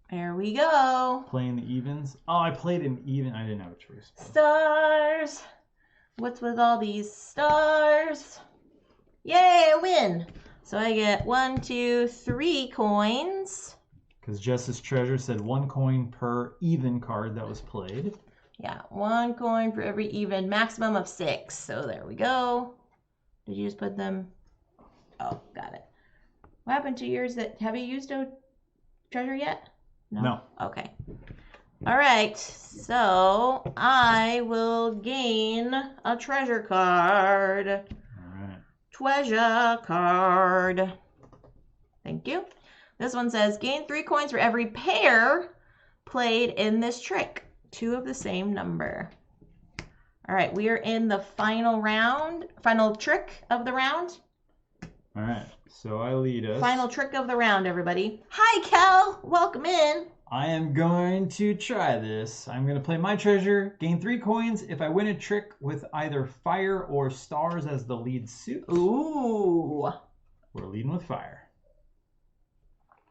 There we go. Playing the evens. Oh, I played an even. I didn't have a choice. Stars. What's with all these stars? Yay, I win. So I get 1, 2, 3 coins. Because Jess's treasure said 1 coin per even card that was played. Yeah, 1 coin for every even, maximum of 6. So there we go. Did you just put them? Oh, got it. What happened to yours? Have you used a treasure yet? No. Okay. All right. So I will gain a treasure card. All right. Treasure card. Thank you. This one says gain 3 coins for every pair played in this trick. 2 of the same number. All right, we are in the final round, final trick of the round. All right, so I lead us. Final trick of the round, everybody. Hi, Kel. Welcome in. I am going to try this. I'm going to play my treasure, gain 3 coins if I win a trick with either fire or stars as the lead suit. Ooh. We're leading with fire.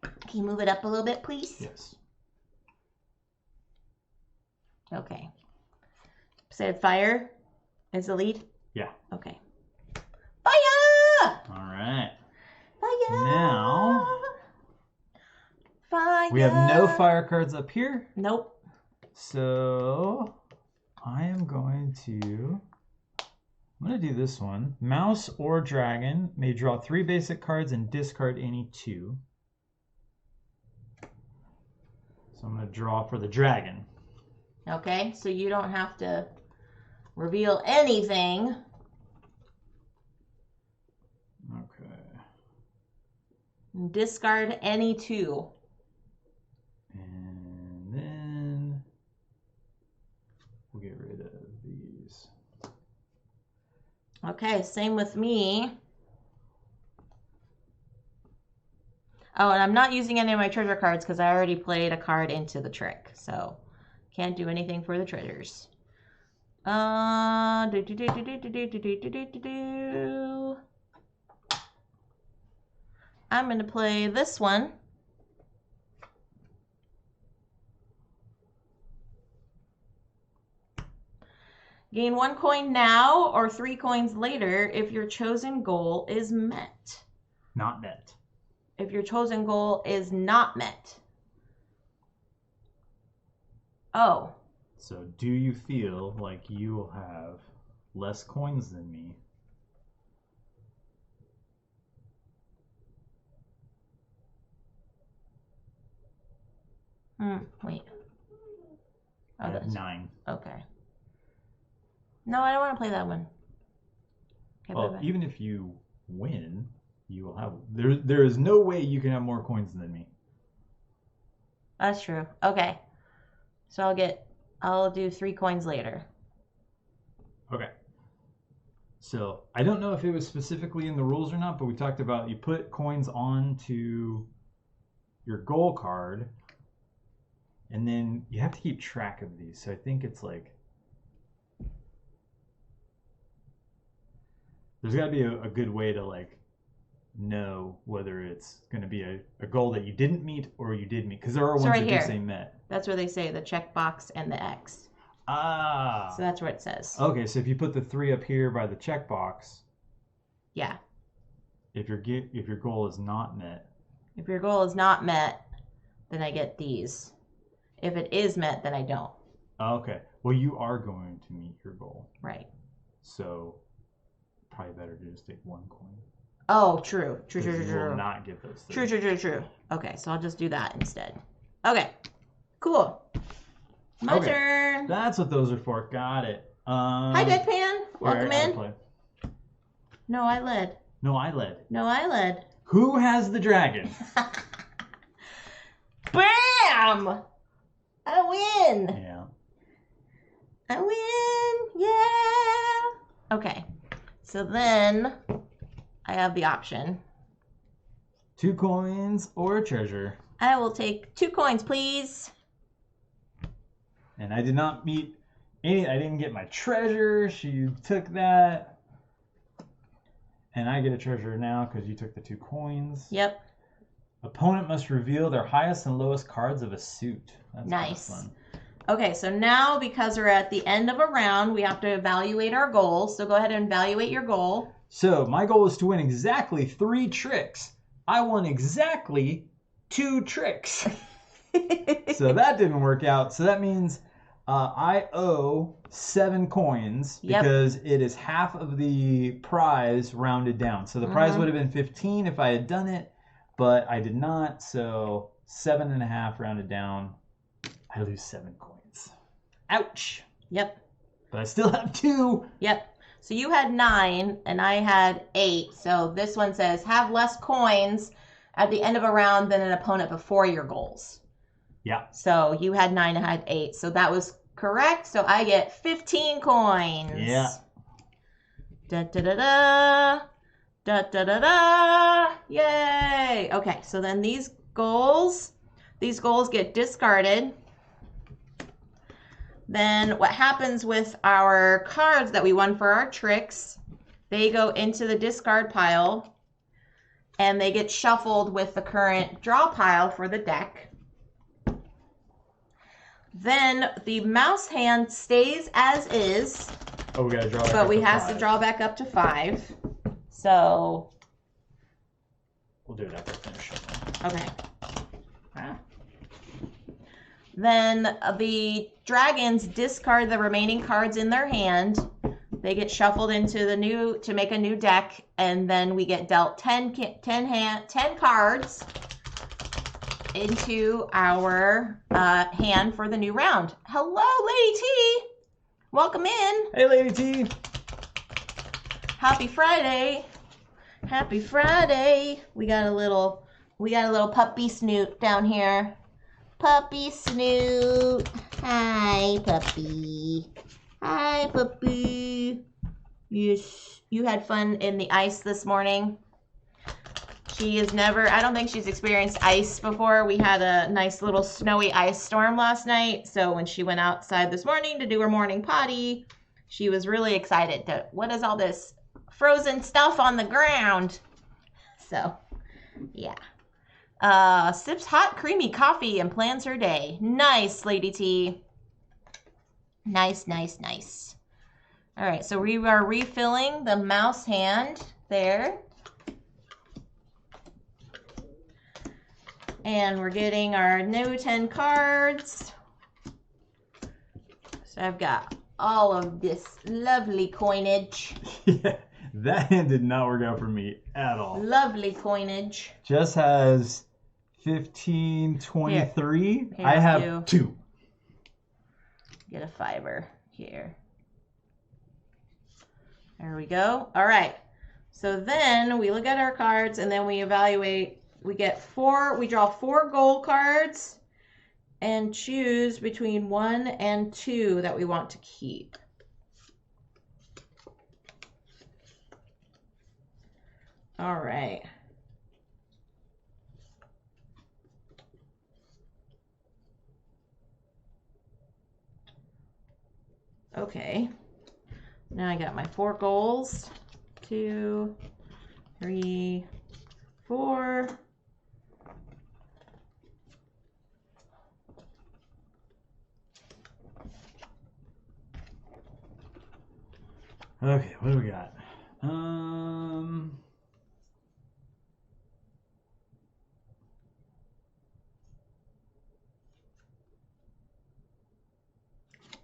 Can you move it up a little bit, please? Yes. Okay. Said fire is the lead? Yeah. Okay. Fire! All right. Fire! Now, Fire! we have no fire cards up here. Nope. So, I'm going to do this one. Mouse or dragon may draw 3 basic cards and discard any 2. So I'm going to draw for the dragon. Okay, so you don't have to reveal anything. Okay. Discard any 2. And then we'll get rid of these. Okay, same with me. Oh, and I'm not using any of my treasure cards because I already played a card into the trick. So, can't do anything for the treasures. I'm going to play this one. Gain 1 coin now or 3 coins later if your chosen goal is met. Not met. If your chosen goal is not met. Oh. So do you feel like you will have less coins than me? Wait. Oh, I have 9. Okay. No, I don't want to play that one. Okay, well, even if you win, you will have... There is no way you can have more coins than me. That's true. Okay. So I'll do 3 coins later. Okay. So I don't know if it was specifically in the rules or not, but we talked about you put coins onto your goal card, and then you have to keep track of these. So I think it's like... There's got to be a good way to like know whether it's going to be a goal that you didn't meet or you did meet. Because there are ones that do say met. That's where they say the checkbox and the X. Ah. So that's what it says. Okay, so if you put the 3 up here by the checkbox. Yeah. If your goal is not met. If your goal is not met, then I get these. If it is met, then I don't. Okay. Well, you are going to meet your goal. Right. So probably better to just take 1 coin. Oh, true. You will not get those 3. True. Okay, so I'll just do that instead. Okay. Cool. My turn. That's what those are for. Got it. Hi, Deadpan. Welcome in. Play. No, I led. No, I led. Who has the dragon? Bam! I win. Yeah. I win. Yeah. Okay. So then I have the option. 2 coins or a treasure. I will take 2 coins, please. And I did not meet any. I didn't get my treasure. She took that. And I get a treasure now because you took the 2 coins. Yep. Opponent must reveal their highest and lowest cards of a suit. That's nice. Fun. Okay, so now because we're at the end of a round, we have to evaluate our goals. So go ahead and evaluate your goal. So my goal is to win exactly 3 tricks. I won exactly 2 tricks. So that didn't work out. So that means I owe 7 coins because it is half of the prize rounded down. So the prize would have been 15 if I had done it, but I did not. So 7.5 rounded down. I lose 7 coins. Ouch. Yep. But I still have 2. Yep. So you had 9 and I had 8. So this one says have less coins at the end of a round than an opponent before your goals. Yeah. So you had 9 and I had 8. So that was correct. So I get 15 coins. Yeah. Da da da da. Da da da da. Yay. Okay. So then these goals get discarded. Then what happens with our cards that we won for our tricks, they go into the discard pile and they get shuffled with the current draw pile for the deck. Then the mouse hand stays as is. Oh, we gotta draw back but up we to have 5. to draw back up to 5. So We'll do it after I finish. okay. Then the dragons discard the remaining cards in their hand. They get shuffled into the new to make a new deck, and then we get dealt 10 cards into our hand for the new round. Hello, Lady T. Welcome in. Hey, Lady T. Happy Friday. Happy Friday. We got a little puppy Snoot down here. Puppy Snoot. Hi, puppy. Hi, puppy. Yes, you had fun in the ice this morning. She has never, I don't think she's experienced ice before. We had a nice little snowy ice storm last night. So when she went outside this morning to do her morning potty, she was really excited to, what is all this frozen stuff on the ground? So, yeah. Sips hot creamy coffee and plans her day. Nice, Lady T. Nice, nice, nice. All right, so we are refilling the mouse hand there. And we're getting our new 10 cards. So I've got all of this lovely coinage. Yeah, that hand did not work out for me at all. Lovely coinage. Jess has 15, 23. Here, I have 2. Get a fiber here. There we go. All right. So then we look at our cards and then we evaluate. We draw 4 gold cards and choose between 1 and 2 that we want to keep. All right. Okay. Now I got my 4 goals. 2, 3, 4. Okay, what do we got?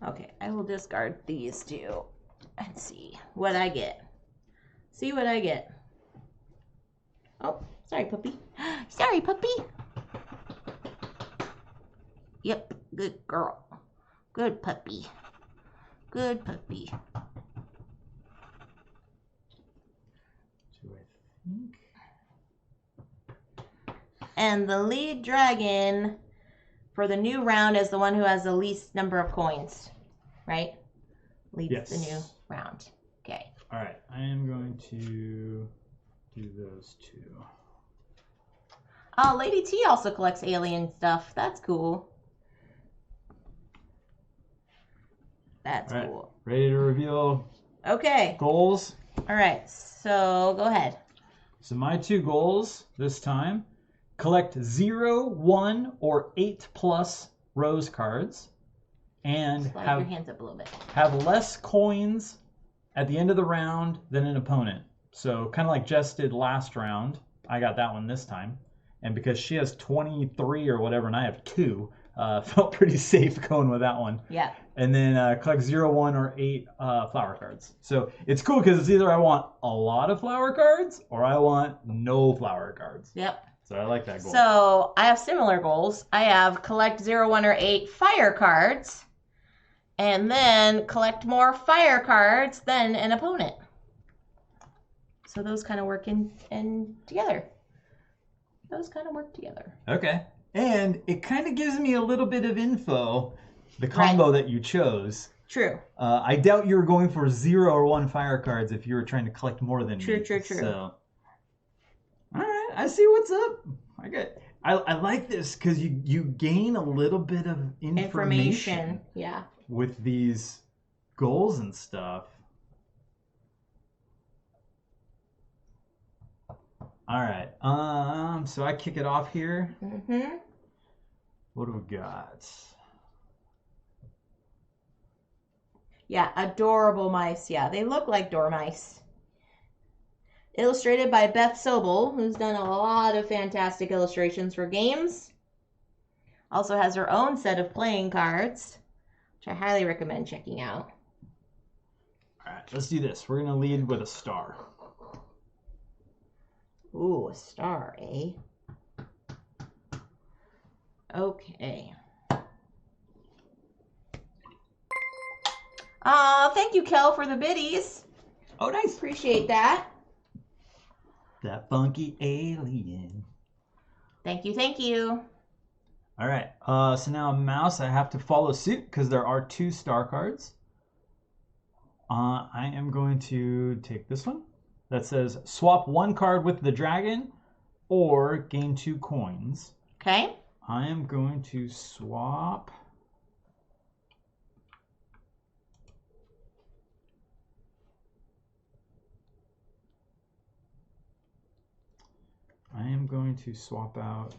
Okay, I will discard these 2 and see what I get. See what I get. Oh, sorry, puppy. Sorry, puppy. Yep, good girl. Good puppy. Good puppy. Do I think? And the lead dragon for the new round is the one who has the least number of coins, right? Leads the new round. Okay. All right, I am going to do those 2. Oh, Lady T also collects alien stuff. That's cool. That's cool. Ready to reveal Okay. goals? All right, so go ahead. So my 2 goals this time: collect 0, 1, or 8+ rose cards, and Slide your hands up a little bit. have less coins at the end of the round than an opponent. So kind of like Jess did last round, I got that one this time. And because she has 23 or whatever, and I have 2, felt pretty safe going with that one. Yeah. And then collect 0, 1, or 8 flower cards. So it's cool because it's either I want a lot of flower cards or I want no flower cards. Yep. So I like that goal. So I have similar goals. I have collect 0, 1, or 8 fire cards, and then collect more fire cards than an opponent. So those kind of work in together. Those kind of work together. Okay. And it kind of gives me a little bit of info, the combo that you chose. True. I doubt you were going for 0 or 1 fire cards if you were trying to collect more than me. True. So, all right, I see what's up. I like this because you gain a little bit of information. Yeah. With these goals and stuff. All right. So I kick it off here. Mm-hmm. What do we got? Yeah, adorable mice. Yeah, they look like dormice. Illustrated by Beth Sobel, who's done a lot of fantastic illustrations for games. Also has her own set of playing cards, which I highly recommend checking out. All right, let's do this. We're going to lead with a star. Ooh, a star, eh? Okay. Thank you, Kel, for the biddies. Oh, nice. Appreciate that. That funky alien. Thank you. All right. So now a mouse, I have to follow suit because there are 2 star cards. I am going to take this one that says swap 1 card with the dragon or gain 2 coins. Okay. I am going to swap. I am going to swap out.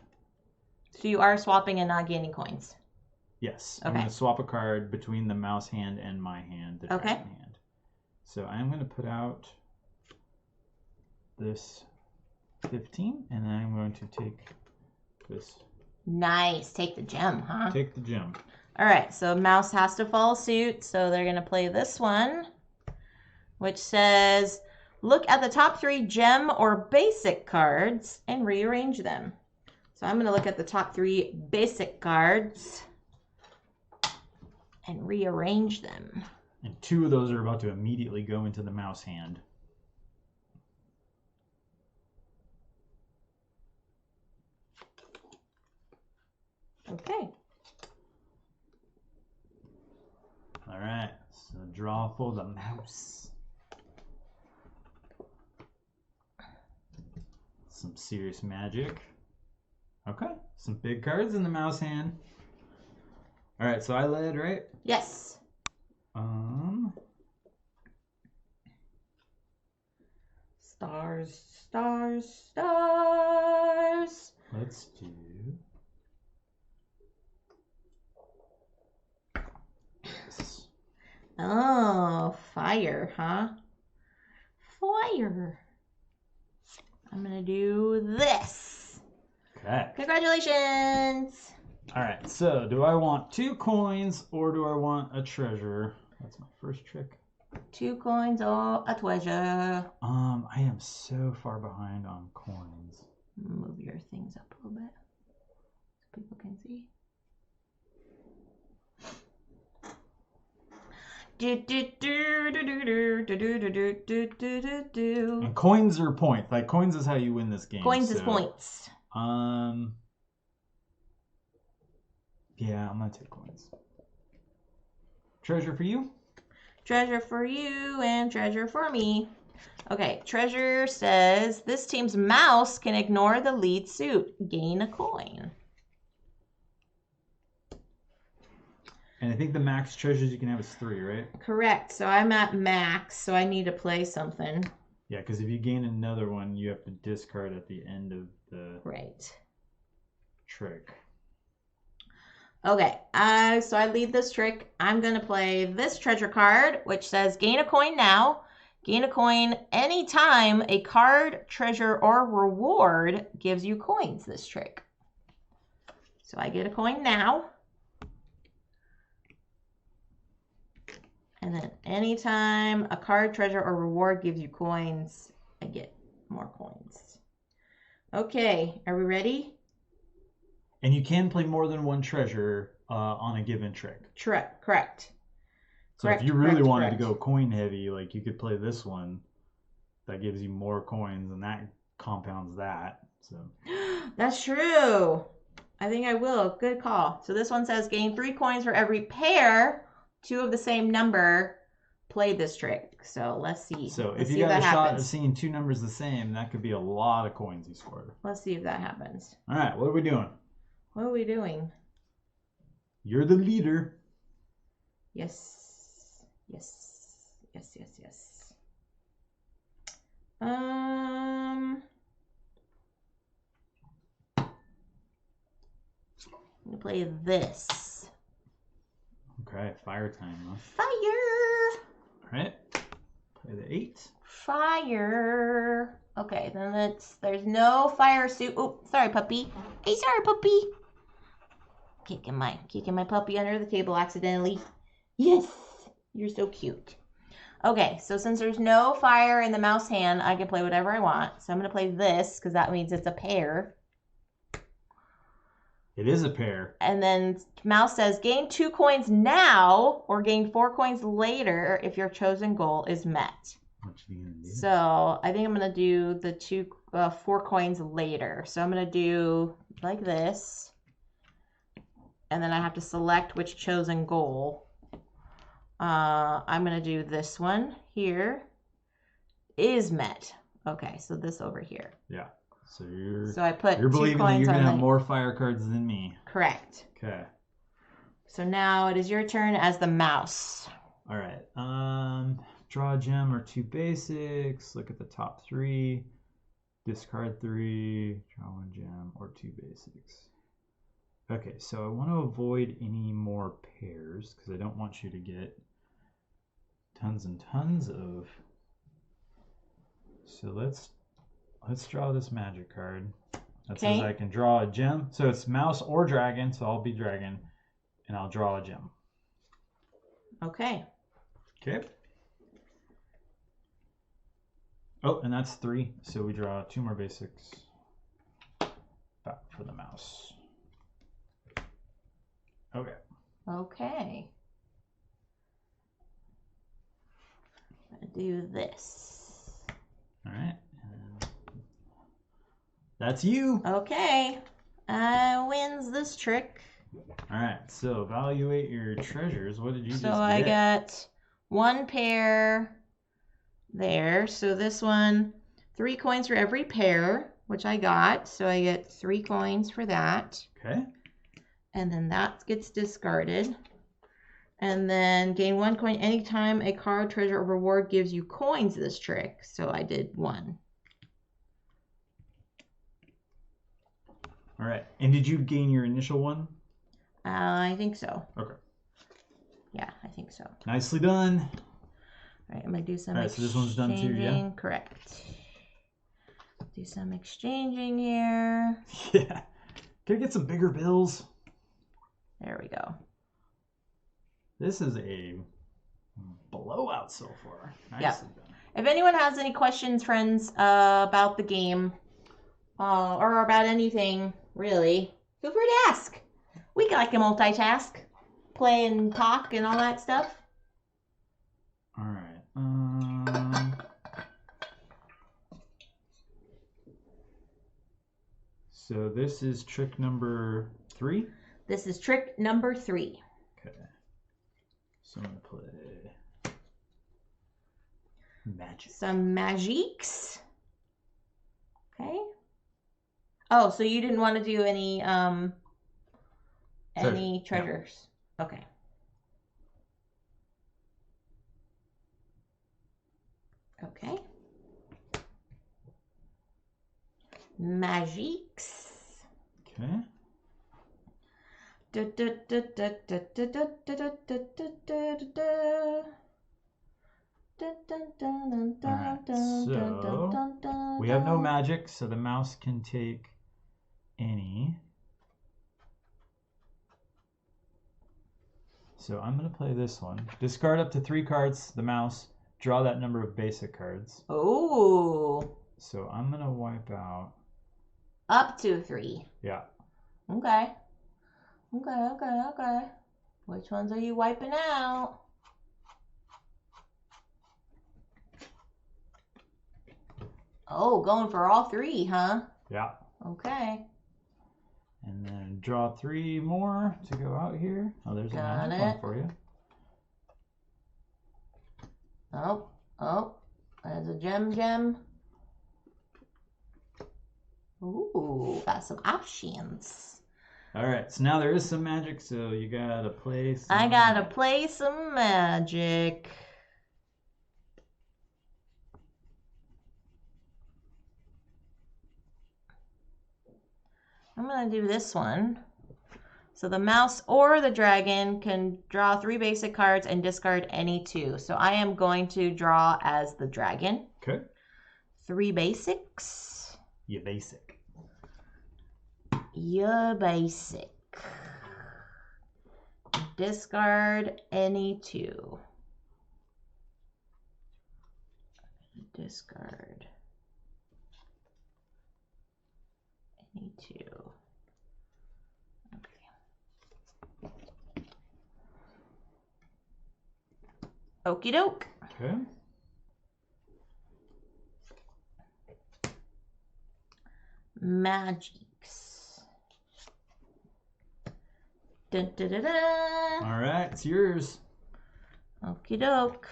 So you are swapping and not gaining coins. Yes. Okay. I'm going to swap a card between the mouse hand and my hand, the dragon hand. So I'm going to put out this 15, and then I'm going to take this. Nice. Take the gem, huh? Take the gem. All right. So mouse has to follow suit. So they're going to play this one, which says, look at the top 3 gem or basic cards and rearrange them. So I'm going to look at the top 3 basic cards and rearrange them. And 2 of those are about to immediately go into the mouse hand. Okay. All right. So draw for the mouse. Some serious magic. Okay. Some big cards in the mouse hand. All right. So I led, right? Yes. Stars. Let's do this. Oh, fire, huh? Fire. I'm gonna do this. Okay. Congratulations. All right. So do I want 2 coins or do I want a treasure? That's my first trick. 2 coins or a treasure. I am so far behind on coins. Move your things up a little bit so people can see. And coins are points. Like coins is how you win this game. Coins is points. Yeah, I'm gonna take coins. Treasure for you? Treasure for you and treasure for me. Okay, treasure says this team's mouse can ignore the lead suit. Gain a coin. And I think the max treasures you can have is 3, right? Correct. So I'm at max, so I need to play something. Yeah, because if you gain another one, you have to discard at the end of the trick. Okay, so I lead this trick. I'm going to play this treasure card, which says gain a coin now. Gain a coin anytime a card, treasure, or reward gives you coins this trick. So I get a coin now. And then anytime a card, treasure, or reward gives you coins, I get more coins. Okay, are we ready? And you can play more than one treasure on a given trick. Correct. So if you really wanted to go coin heavy, like you could play this one. That gives you more coins, and that compounds that. So that's true. I think I will. Good call. So this one says gain 3 coins for every pair, 2 of the same number. Play this trick. So let's see. So if you got a shot of seeing 2 numbers the same, that could be a lot of coins you scored. Let's see if that happens. All right, what are we doing? What are we doing? You're the leader. Yes. I'm gonna play this. Okay, fire time. Huh? Fire! All right, play the 8. Fire. Okay, then there's no fire suit. Oh, sorry, puppy. Hey, sorry, puppy. Kicking my puppy under the table accidentally. Yes, you're so cute. Okay, so since there's no fire in the mouse hand, I can play whatever I want. So I'm gonna play this because that means it's a pair. It is a pair. And then mouse says gain 2 coins now or gain 4 coins later if your chosen goal is met. What you gonna do? So I think I'm gonna do the 4 coins later. So I'm gonna do like this, and then I have to select which chosen goal. I'm gonna do this one here. Is met. Okay, so this over here. Yeah. So I put you're 2 believing coins that you're on gonna have more fire cards than me. Correct. Okay. So now it is your turn as the mouse. All right. Draw a gem or 2 basics. Look at the top 3. Discard 3. Draw 1 gem or 2 basics. Okay, so I want to avoid any more pairs because I don't want you to get tons and tons of. So let's draw this magic card. That says I can draw a gem. So it's mouse or dragon, so I'll be dragon, and I'll draw a gem. Okay. Okay. Oh, and that's 3. So we draw 2 more basics. Back for the mouse. Okay. Okay. I'm gonna do this. All right. And that's you. Okay. Wins this trick. All right. So evaluate your treasures. What did you just get? So I got 1 pair there. So this one, 3 coins for every pair, which I got. So I get 3 coins for that. Okay. And then that gets discarded. And then gain 1 coin anytime a card, treasure, or reward gives you coins this trick. So I did 1. All right. And did you gain your initial one? I think so. Okay. Yeah, I think so. Nicely done. All right, I'm going to do some All right, so this one's done too, yeah? Correct. Do some exchanging here. Yeah. Can I get some bigger bills? There we go. This is a blowout so far. Nicely done. If anyone has any questions, friends, about the game or about anything, really, feel free to ask. We like to multitask, play and talk and all that stuff. All right. So this is trick number 3? This is trick number 3. Okay. So I'm going to play magic. Some magiques. Okay. Oh, so you didn't want to do any treasures. No. Okay. Okay. Magiques. Okay. Alright, so we have no magic, so the mouse can take any. So I'm going to play this one. Discard up to 3 cards, the mouse. Draw that number of basic cards. Oh. So I'm going to wipe out. Up to 3. Yeah. Okay. Okay. Which ones are you wiping out? Oh, going for all 3, huh? Yeah. Okay. And then draw 3 more to go out here. Oh, there's a magic one for you. Oh, there's a gem. Ooh, got some options. All right, so now there is some magic, so you gotta play some I gotta play some magic. I'm gonna do this one. So the mouse or the dragon can draw 3 basic cards and discard any 2. So I am going to draw as the dragon. Okay. 3 basics. You basic. You basic. Discard any 2. Discard any 2. Okie doke. Okay. Magics. Dun, dun, dun, dun. All right, it's yours. Okie doke.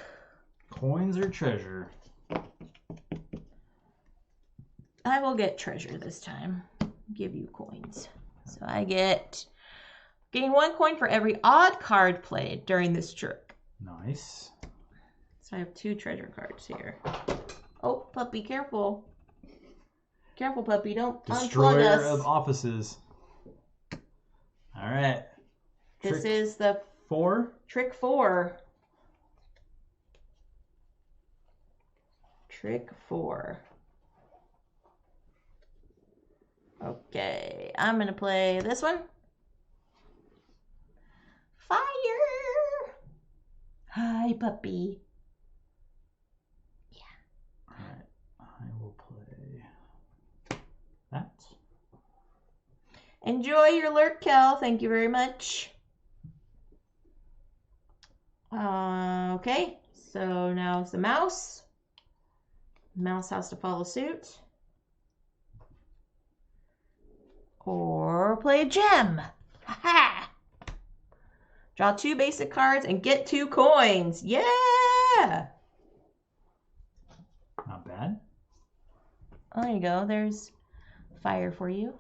Coins or treasure? I will get treasure this time. Give you coins. So I gain 1 coin for every odd card played during this trick. Nice. So I have 2 treasure cards here. Oh, puppy, careful. Careful, puppy, don't Destroyer unplug us. of offices. All right. This is the 4? Trick 4. Trick 4. Okay, I'm going to play this one. Fire! Hi, puppy. All right, I will play that. Enjoy your lurk, Kel. Thank you very much. Okay, so now it's the mouse. Mouse has to follow suit. Or play a gem. Ha-ha! Draw 2 basic cards and get 2 coins. Yeah! Not bad. Oh, there you go. There's fire for you.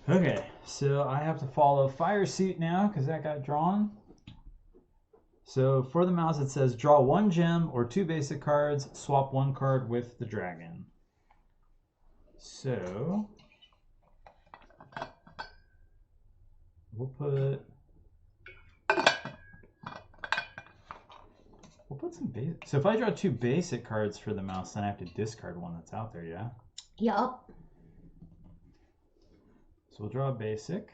Okay, so I have to follow fire suit now because that got drawn. So for the mouse, it says draw 1 gem or 2 basic cards, swap 1 card with the dragon. So we'll put some basic. So if I draw 2 basic cards for the mouse, then I have to discard 1 that's out there, yeah? Yup. So we'll draw a basic.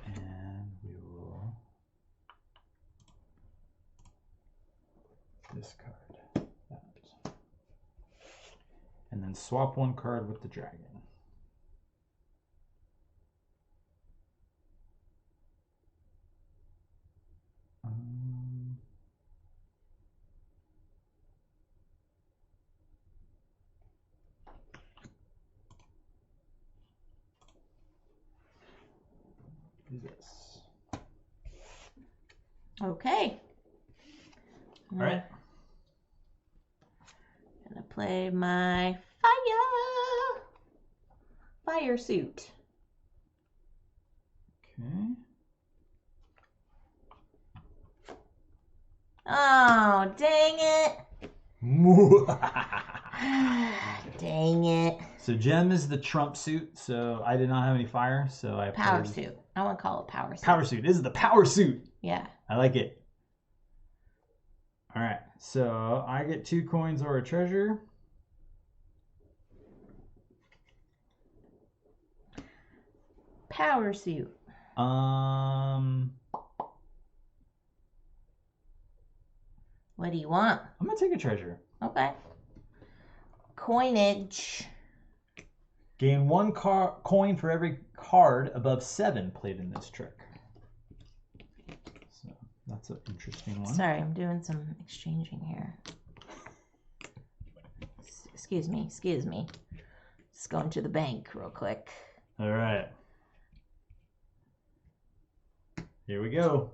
And we will discard that. And then swap 1 card with the dragon. Do this. Okay. All right. Gonna play my fire suit. Okay. Oh, dang it. Dang it. So Gem is the trump suit, so I did not have any fire, so I power suit. I want to call it power suit. Power suit. This is the power suit. Yeah. I like it. All right, so I get 2 coins or a treasure. Power suit. What do you want? I'm gonna take a treasure. Okay. Coinage. Gain 1 coin for every card above 7 played in this trick. So that's an interesting one. Sorry, I'm doing some exchanging here. Excuse me. Just going to the bank real quick. All right. Here we go.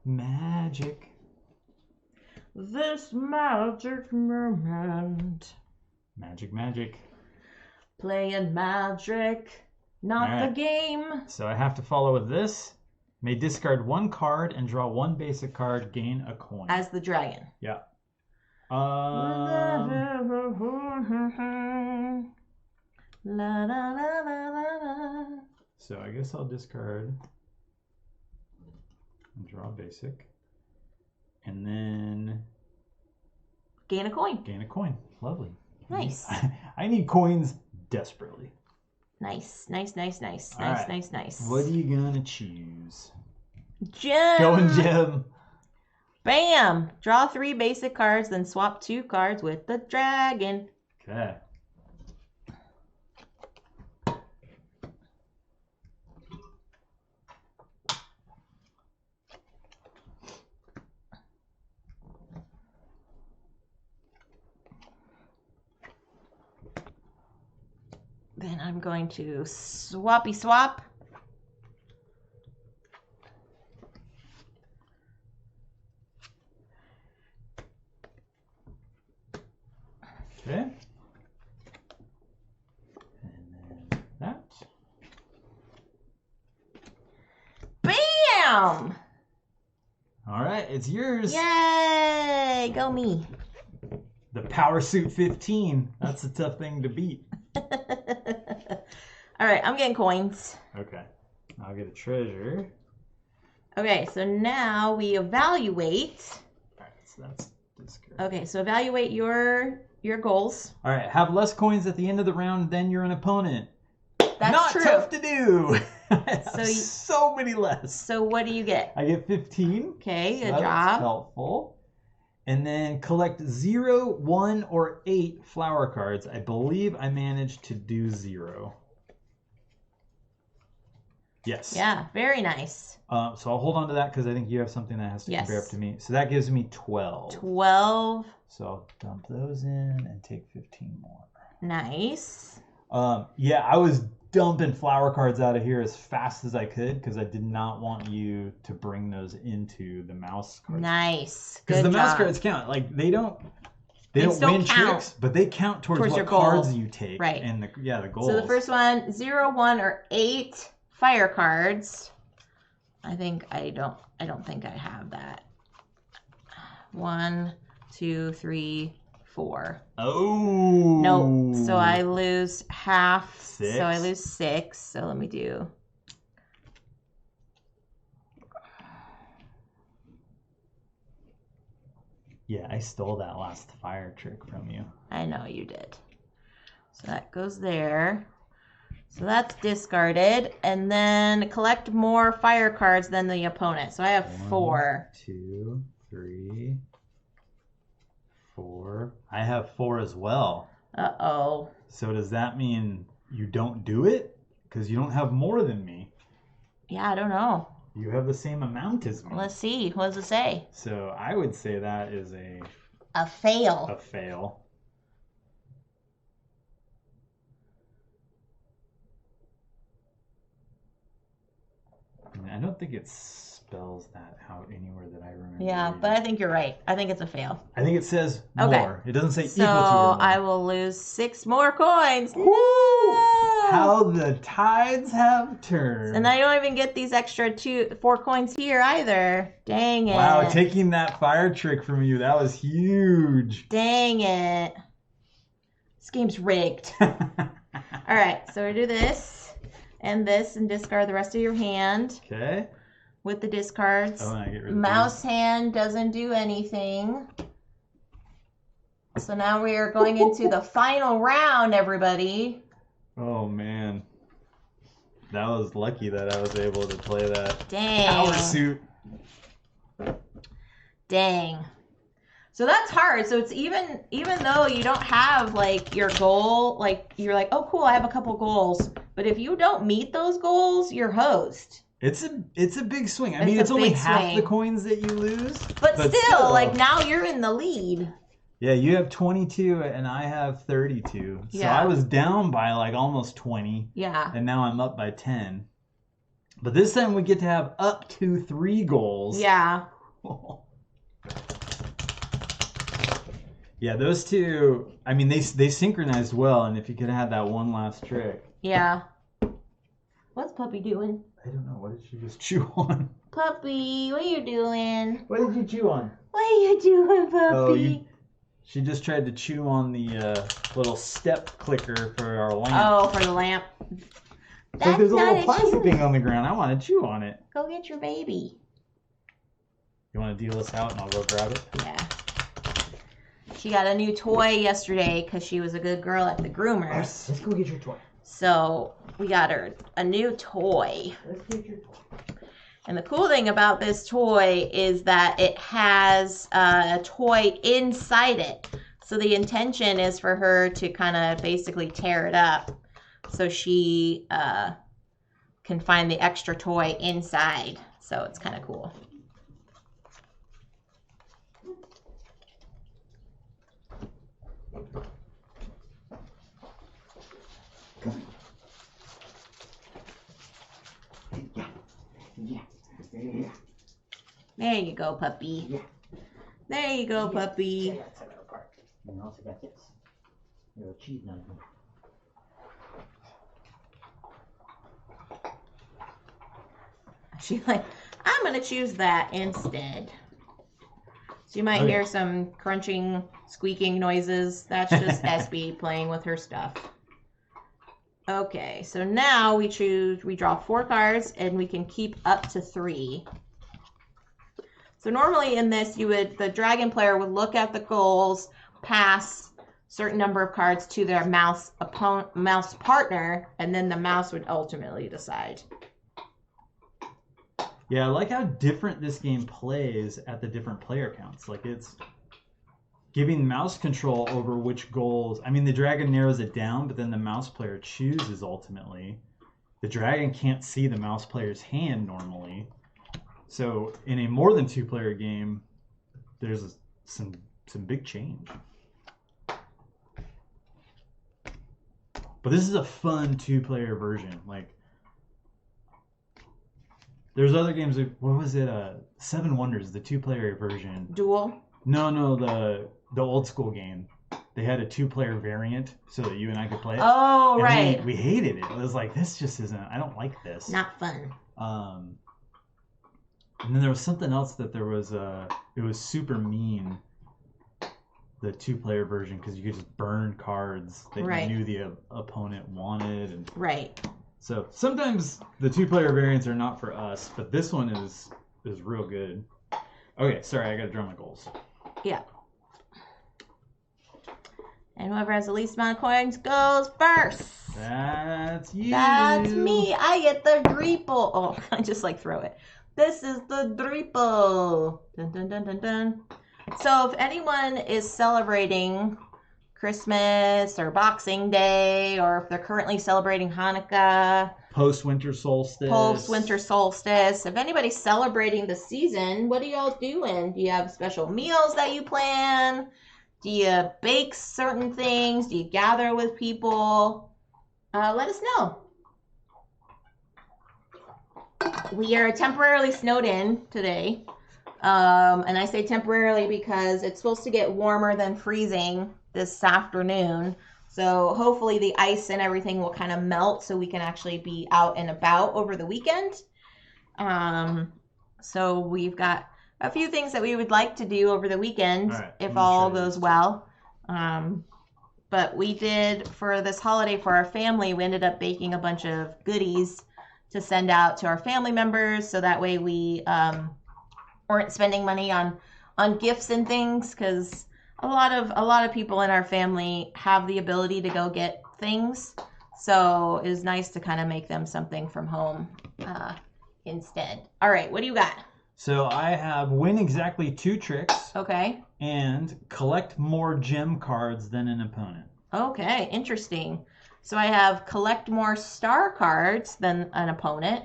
Magic. This magic moment. Magic. Playing magic, not the game. So I have to follow with this. May discard 1 card and draw 1 basic card, gain a coin. As the dragon. Yeah. So I guess I'll discard and draw basic. And then gain a coin. Lovely. Nice. I need coins desperately. Nice. Right. Nice. What are you gonna choose? Gem. Going Gem. Bam. Draw 3 basic cards, then swap 2 cards with the dragon. Okay. Then I'm going to swappy swap. Okay. And then that. Bam! All right, it's yours. Yay! Go me. The Power Suit 15. That's a tough thing to beat. All right, I'm getting coins. Okay. I'll get a treasure. Okay, so now we evaluate. All right, so that's discard. Okay, so evaluate your goals. All right, have less coins at the end of the round than your opponent. That's Not true. tough to do. I have So so many less. So what do you get? I get 15. Okay, So good that's job. helpful. And then collect 0, 1, or 8 flower cards. I believe I managed to do 0. Yes. Yeah, very nice. So I'll hold on to that because I think you have something that has to compare up to me. So that gives me 12. 12. So I'll dump those in and take 15 more. Nice. Yeah, I was dumping flower cards out of here as fast as I could because I did not want you to bring those into the mouse cards. Nice. Because Good the mouse job. cards count. Like they don't still win count tricks, but they count towards your what cards goals. you take. Right. And the goals. So the first one, 0, 1, or 8 fire cards. I don't think I have that. 1, 2, 3, 4. Oh. Nope. So I lose half. 6. So I lose 6. So let me do. Yeah, I stole that last fire trick from you. I know you did. So that goes there. So that's discarded. And then collect more fire cards than the opponent. So I have 4. 2, 3, 4. I have 4 as well. Uh-oh. So does that mean you don't do it? Because you don't have more than me. Yeah, I don't know. You have the same amount as me. Let's see. What does it say? So I would say that is A fail. a fail. And I don't think it spells that out anywhere that I remember. Yeah, reading. but I think you're right. I think it's a fail. I think it says more. Okay. It doesn't say So equal to or more. I will lose 6 more coins. Woo! No! How the tides have turned. And I don't even get these extra 4 coins here either. Dang it. Wow, taking that fire trick from you, that was huge. Dang it. This game's rigged. All right, so we do this and discard the rest of your hand. Okay. With the discards. Oh, and I get rid of Mouse these. hand doesn't do anything. So now we are going into the final round, everybody. Oh, man. That was lucky that I was able to play that. Dang. Power suit. Dang. So that's hard. So it's even though you don't have like your goal, like you're like, oh cool, I have a couple goals. But if you don't meet those goals, you're hosed. It's a big swing. I mean, it's only half the coins that you lose. But still, like now you're in the lead. Yeah, you have 22 and I have 32. So I was down by like almost 20. Yeah. And now I'm up by 10. But this time we get to have up to 3 goals. Yeah. Yeah, those two, I mean, they synchronized well, and if you could have that one last trick. Yeah. What's Puppy doing? I don't know. What did she just chew on? Puppy, what are you doing? What did you chew on? What are you doing, Puppy? She just tried to chew on the little step clicker for our lamp. Oh, for the lamp. So there's a little plastic thing on the ground. I want to chew on it. Go get your baby. You want to deal this out and I'll go grab it? Yeah. She got a new toy yesterday because she was a good girl at the groomers. Let's go get your toy. So we got her a new toy. Let's get your toy. And the cool thing about this toy is that it has a toy inside it. So the intention is for her to kind of basically tear it up so she can find the extra toy inside. So it's kind of cool. Yeah. There you go, puppy. Yeah. There you go, puppy. And also got this. Little cheese knife. She's like, I'm going to choose that instead. So you might hear some crunching, squeaking noises. That's just SB playing with her stuff. Okay, so now we draw 4 cards and we can keep up to 3. So normally in this, the dragon player would look at the goals, pass certain number of cards to their mouse partner, and then the mouse would ultimately decide. Yeah, I like how different this game plays at the different player counts. Like it's giving mouse control over which goals. I mean, the dragon narrows it down, but then the mouse player chooses ultimately. The dragon can't see the mouse player's hand normally. So in a more than 2-player game, there's some big change. But this is a fun 2-player version. Like, there's other games. Like, what was it? 7 Wonders, the 2-player version. Duel? No, the old school game. They had a 2-player variant so that you and I could play it. Oh, and right. We hated it. It was like, this just isn't. I don't like this. Not fun. And then there was something else that there was. It was super mean. The 2-player version, because you could just burn cards that you knew the opponent wanted. And right. So sometimes the 2-player variants are not for us, but this one is real good. Okay, sorry, I gotta draw my goals. Yeah. And whoever has the least amount of coins goes first. That's you. That's me. I get the dreeple. Oh, I just like throw it. This is the dreeple. Dun, dun, dun, dun, dun. So if anyone is celebrating Christmas or Boxing Day, or if they're currently celebrating Hanukkah, post-winter solstice, if anybody's celebrating the season, what are y'all doing? Do you have special meals that you plan? Do you bake certain things? Do you gather with people? Let us know. We are temporarily snowed in today. And I say temporarily because it's supposed to get warmer than freezing this afternoon. So hopefully the ice and everything will kind of melt so we can actually be out and about over the weekend. So we've got a few things that we would like to do over the weekend if all goes well. But we did, for this holiday for our family, we ended up baking a bunch of goodies to send out to our family members, so that way we weren't spending money on gifts and things, because a lot of people in our family have the ability to go get things, so it was nice to kind of make them something from home instead. All right, what do you got? So I have win exactly 2 tricks. Okay. And collect more gem cards than an opponent. Okay, interesting. So I have collect more star cards than an opponent.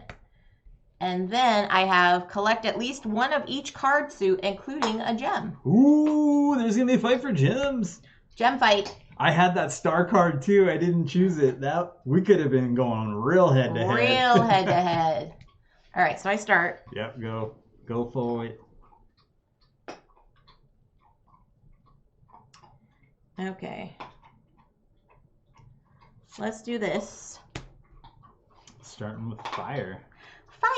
And then I have collect at least one of each card suit, including a gem. Ooh, there's going to be a fight for gems. Gem fight. I had that star card too. I didn't choose it. We could have been going real head to head. Real head to head. All right, so I start. Yep, go forward. Okay. Let's do this. Starting with fire. Fire!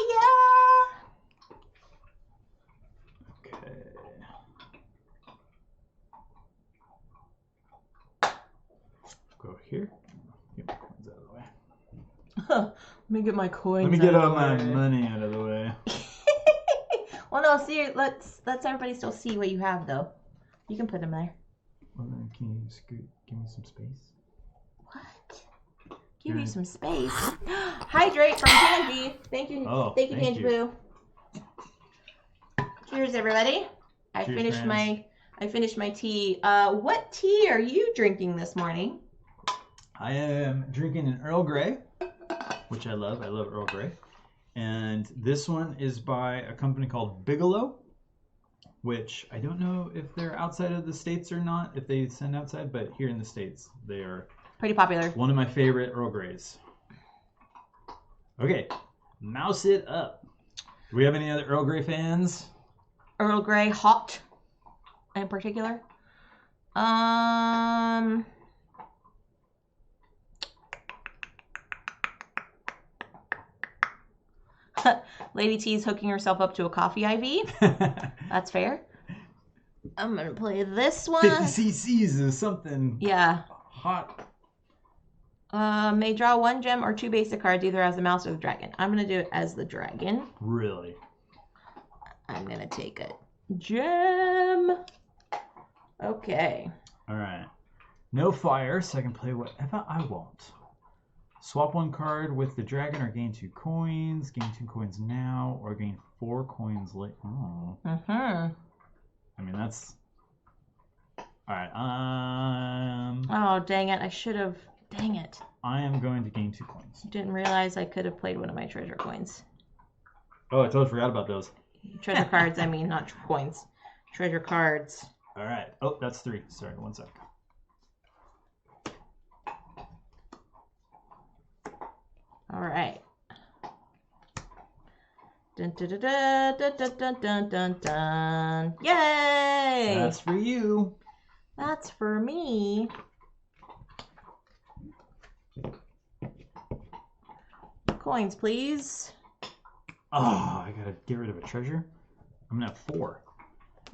Okay. Go here. Get my coins out of the way. Let me get my coins. Let me get all my money out of the way. Well, no, see, let's everybody still see what you have, though. You can put them there. Well, then can you give me some space? What? Give you some space. Hydrate from Candy. Thank you. Oh, thank you, thank Candy Boo. Cheers, everybody. I Cheers, finished friends. my tea. What tea are you drinking this morning? I am drinking an Earl Grey, which I love. I love Earl Grey. And this one is by a company called Bigelow, which I don't know if they're outside of the States or not, if they send outside, but here in the States, they are pretty popular. One of my favorite Earl Greys. Okay, mouse it up. Do we have any other Earl Grey fans? Earl Grey hot in particular. Lady T's hooking herself up to a coffee IV. That's fair. I'm gonna play this one. 50 cc's is something. Yeah. Hot. May draw 1 gem or 2 basic cards, either as the mouse or the dragon. I'm gonna do it as the dragon. Really? I'm gonna take a gem. Okay. All right. No fire, so I can play whatever I want. Swap 1 card with the dragon or gain 2 coins. Gain 2 coins now or gain 4 coins later. Oh. Mm-hmm. I mean, that's... Alright, Oh, dang it. I should have... Dang it. I am going to gain 2 coins. Didn't realize I could have played one of my treasure coins. Oh, I totally forgot about those. Treasure cards, I mean, not coins. Treasure cards. Alright. Oh, that's 3. Sorry, 1 sec. Alright. Dun dun dun dun dun dun dun dun dun. Yay! That's for you. That's for me. Coins, please. Oh, I gotta get rid of a treasure. I'm gonna have 4.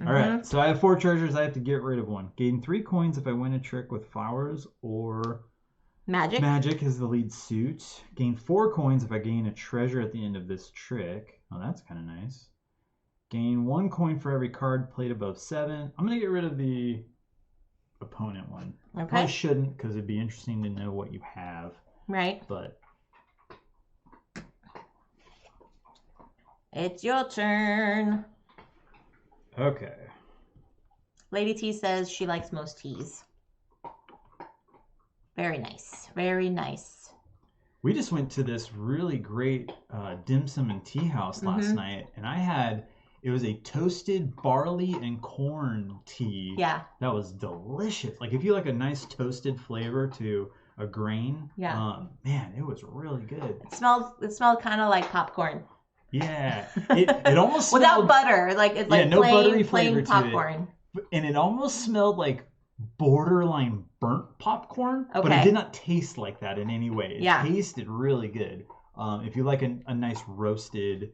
Alright, so I have 4 treasures. I have to get rid of 1. Gain 3 coins if I win a trick with flowers or... Magic. Magic is the lead suit. Gain 4 coins if I gain a treasure at the end of this trick. Oh, that's kind of nice. Gain 1 coin for every card played above 7. I'm going to get rid of the opponent one. Okay. I shouldn't, because it'd be interesting to know what you have. Right. But it's your turn. okay. Lady T says she likes most teas. Very nice. Very nice. We just went to this really great dim sum and tea house last night, and it was a toasted barley and corn tea. Yeah. That was delicious. Like if you like a nice toasted flavor to a grain, man, it was really good. It smelled kind of like popcorn. Yeah. It almost smelled... Without butter. Like it's like no buttery plain flavor popcorn. To it. And it almost smelled like borderline burnt popcorn, okay. But it did not taste like that in any way. It tasted really good. If you like a nice roasted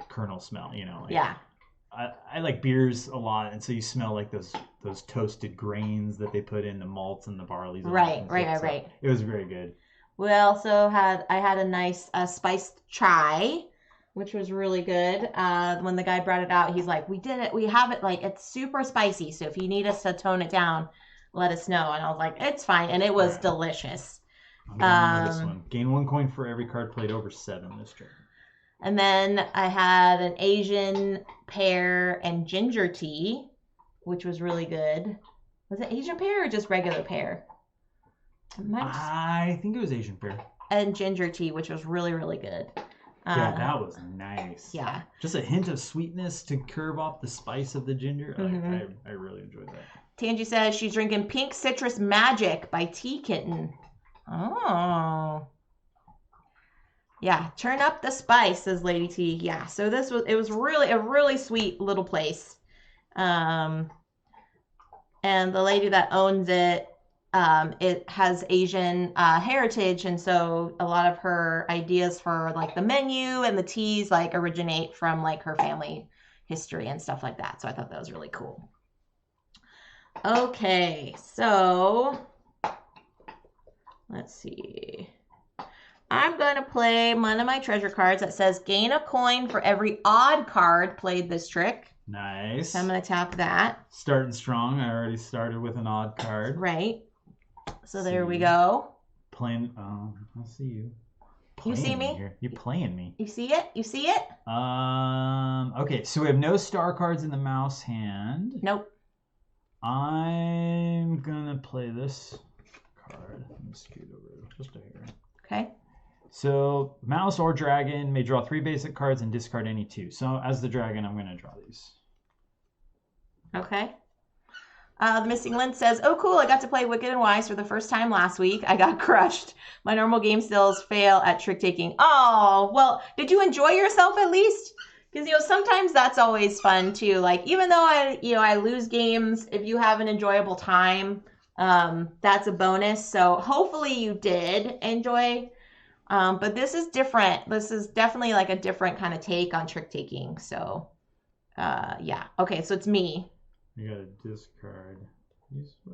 kernel smell, you know. Like, I like beers a lot, and so you smell like those toasted grains that they put in the malts and the barleys. Right. It was very good. We also had a nice spiced chai, which was really good. When the guy brought it out, he's like, "We did it. We have it. Like it's super spicy. So if you need us to tone it down, let us know." And I was like, "It's fine," and it was delicious. I'm this one. Gain 1 coin for every card played over 7 this turn. And then I had an Asian pear and ginger tea, which was really good. Was it Asian pear or just regular pear? I think it was Asian pear. And ginger tea, which was really, really good. Yeah, that was nice. Yeah. Just a hint of sweetness to curb off the spice of the ginger. Mm-hmm. I really enjoyed that. Tangi says she's drinking Pink Citrus Magic by Tea Kitten. Oh. Yeah, turn up the spice, says Lady T. Yeah, so it was really a really sweet little place. And the lady that owns it, it has Asian heritage, and so a lot of her ideas for like the menu and the teas like originate from like her family history and stuff like that. So I thought that was really cool. Okay, so let's see. I'm going to play one of my treasure cards that says gain a coin for every odd card played this trick. Nice. So I'm going to tap that. Starting strong. I already started with an odd card. Right. So there we go. Playing. I see you. You see me? Here. You're playing me. You see it? You see it? Okay, so we have no star cards in the mouse hand. Nope. I'm going to play this card. Let me scoot over just a hair. Okay. So, mouse or dragon may draw 3 basic cards and discard any 2. So, as the dragon, I'm going to draw these. Okay. The Missing Lynn says, "Oh, cool. I got to play Wicked and Wise for the first time last week. I got crushed. My normal game skills fail at trick taking." Oh, well, did you enjoy yourself at least? Because, sometimes that's always fun, too. Like, even though I lose games, if you have an enjoyable time, that's a bonus. So, hopefully you did enjoy. But this is different. This is definitely like a different kind of take on trick taking. So, yeah. Okay, so it's me. You got to discard.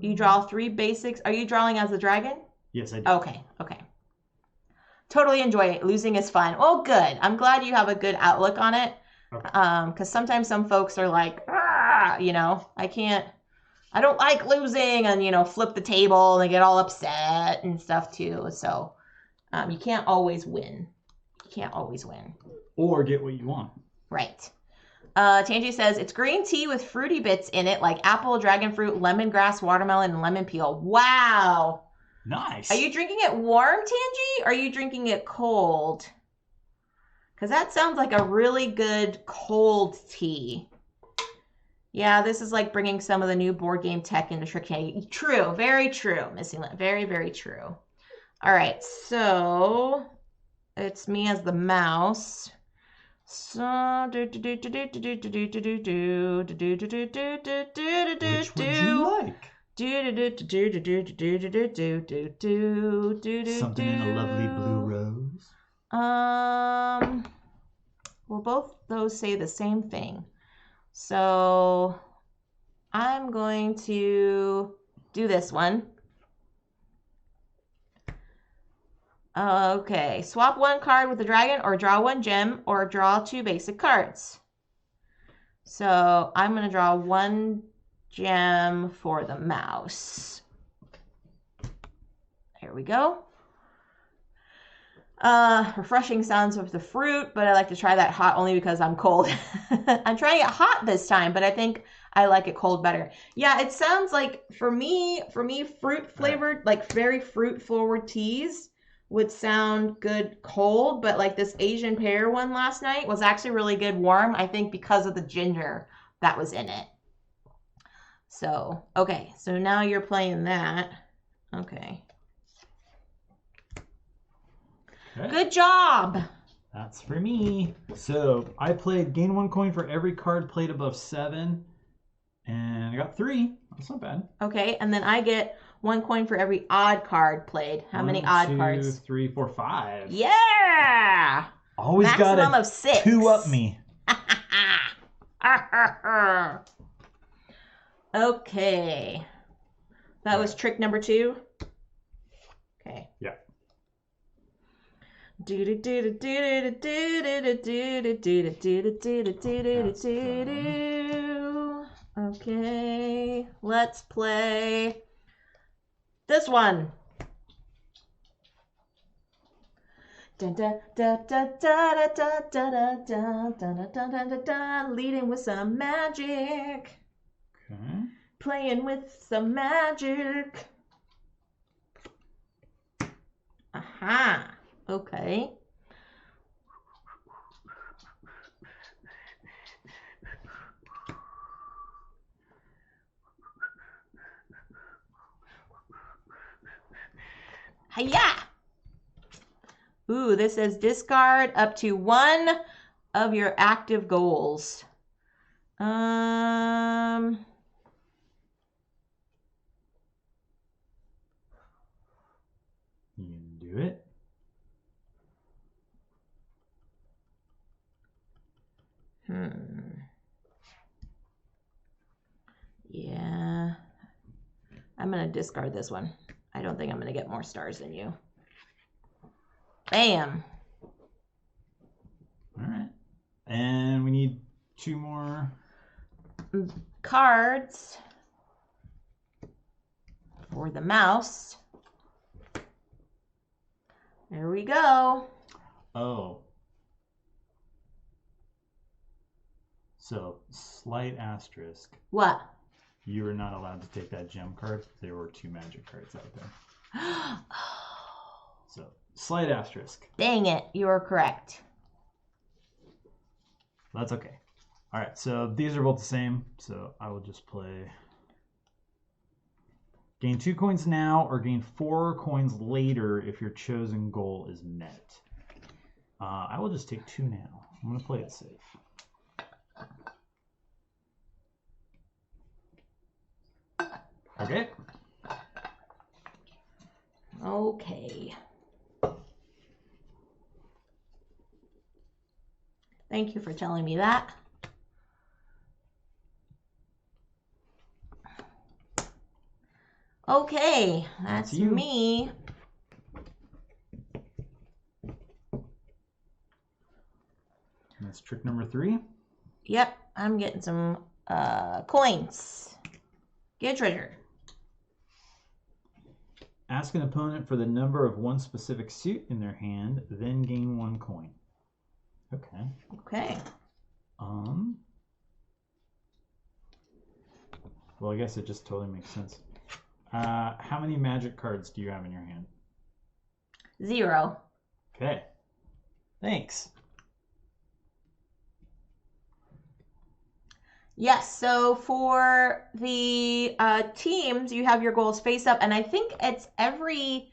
You draw 3 basics. Are you drawing as a dragon? Yes, I do. Okay. Totally enjoy it. Losing is fun. Well, good. I'm glad you have a good outlook on it. Okay. Because sometimes some folks are like, I don't like losing, and, flip the table and they get all upset and stuff too. So, you can't always win. Or get what you want. Right. Tangi says, it's green tea with fruity bits in it, like apple, dragon fruit, lemongrass, watermelon, and lemon peel. Wow. Nice. Are you drinking it warm, Tangi? Or are you drinking it cold? Because that sounds like a really good cold tea. Yeah, this is like bringing some of the new board game tech into trick taking. True. Very true, Missing Lynn. Very, very true. All right, so it's me as the mouse. So which would you like? Something in a lovely blue rose. Well, both those say the same thing. So I'm going to do this one. Okay, swap 1 card with the dragon, or draw 1 gem, or draw 2 basic cards. So I'm going to draw 1 gem for the mouse. There we go. Refreshing sounds with the fruit, but I like to try that hot only because I'm cold. I'm trying it hot this time, but I think I like it cold better. Yeah, it sounds like for me, fruit flavored, like very fruit forward teas would sound good cold, but like this Asian pear one last night was actually really good warm, I think because of the ginger that was in it. So, okay, so now you're playing that. Okay. Good job. That's for me. So I played gain 1 coin for every card played above 7, and I got 3. That's not bad. Okay, and then I get 1 coin for every odd card played. How many odd cards? 1, 2, 3, 4, 5. Yeah. Always got maximum of 6. 2 up me. All Okay. That was trick number 2. Okay. Yeah. Okay, let's play this one. Leading with some magic. Okay. Playing with some magic. Aha. Okay. Hiya! Ooh, this says discard up to 1 of your active goals. You can do it. Yeah. I'm going to discard this one. I don't think I'm going to get more stars than you. Bam. All right. And we need 2 more cards for the mouse. There we go. Oh. So, slight asterisk. What? You were not allowed to take that gem card. There were 2 magic cards out there. So, slight asterisk. Dang it, you are correct. That's okay. All right, so these are both the same. So I will just play. Gain 2 coins now or gain 4 coins later if your chosen goal is met. I will just take 2 now. I'm going to play it safe. Okay. Okay. Thank you for telling me that. Okay, that's me. That's trick number 3. Yep, I'm getting some coins. Get a treasure. Ask an opponent for the number of one specific suit in their hand, then gain 1 coin. Okay. Okay. Well, I guess it just totally makes sense. How many magic cards do you have in your hand? 0. Okay. Thanks. Yes, so for the teams, you have your goals face up, and I think it's every